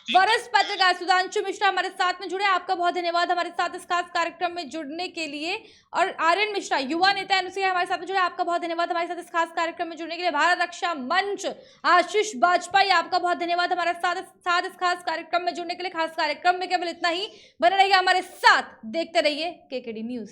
वरिष्ठ पत्रकार सुधांशु मिश्रा हमारे साथ में जुड़े, आपका बहुत धन्यवाद हमारे साथ इस खास कार्यक्रम में जुड़ने के लिए। और आर एन मिश्रा युवा नेता अनुसुईया हमारे साथ में जुड़े, आपका बहुत धन्यवाद हमारे साथ इस खास कार्यक्रम में जुड़ने के लिए। भारत रक्षा मंच आशीष वाजपेयी, आपका बहुत धन्यवाद हमारे साथ इस खास कार्यक्रम में जुड़ने के लिए। खास कार्यक्रम में केवल इतना ही, बने रहिए हमारे साथ, देखते रहिए केकेडी न्यूज।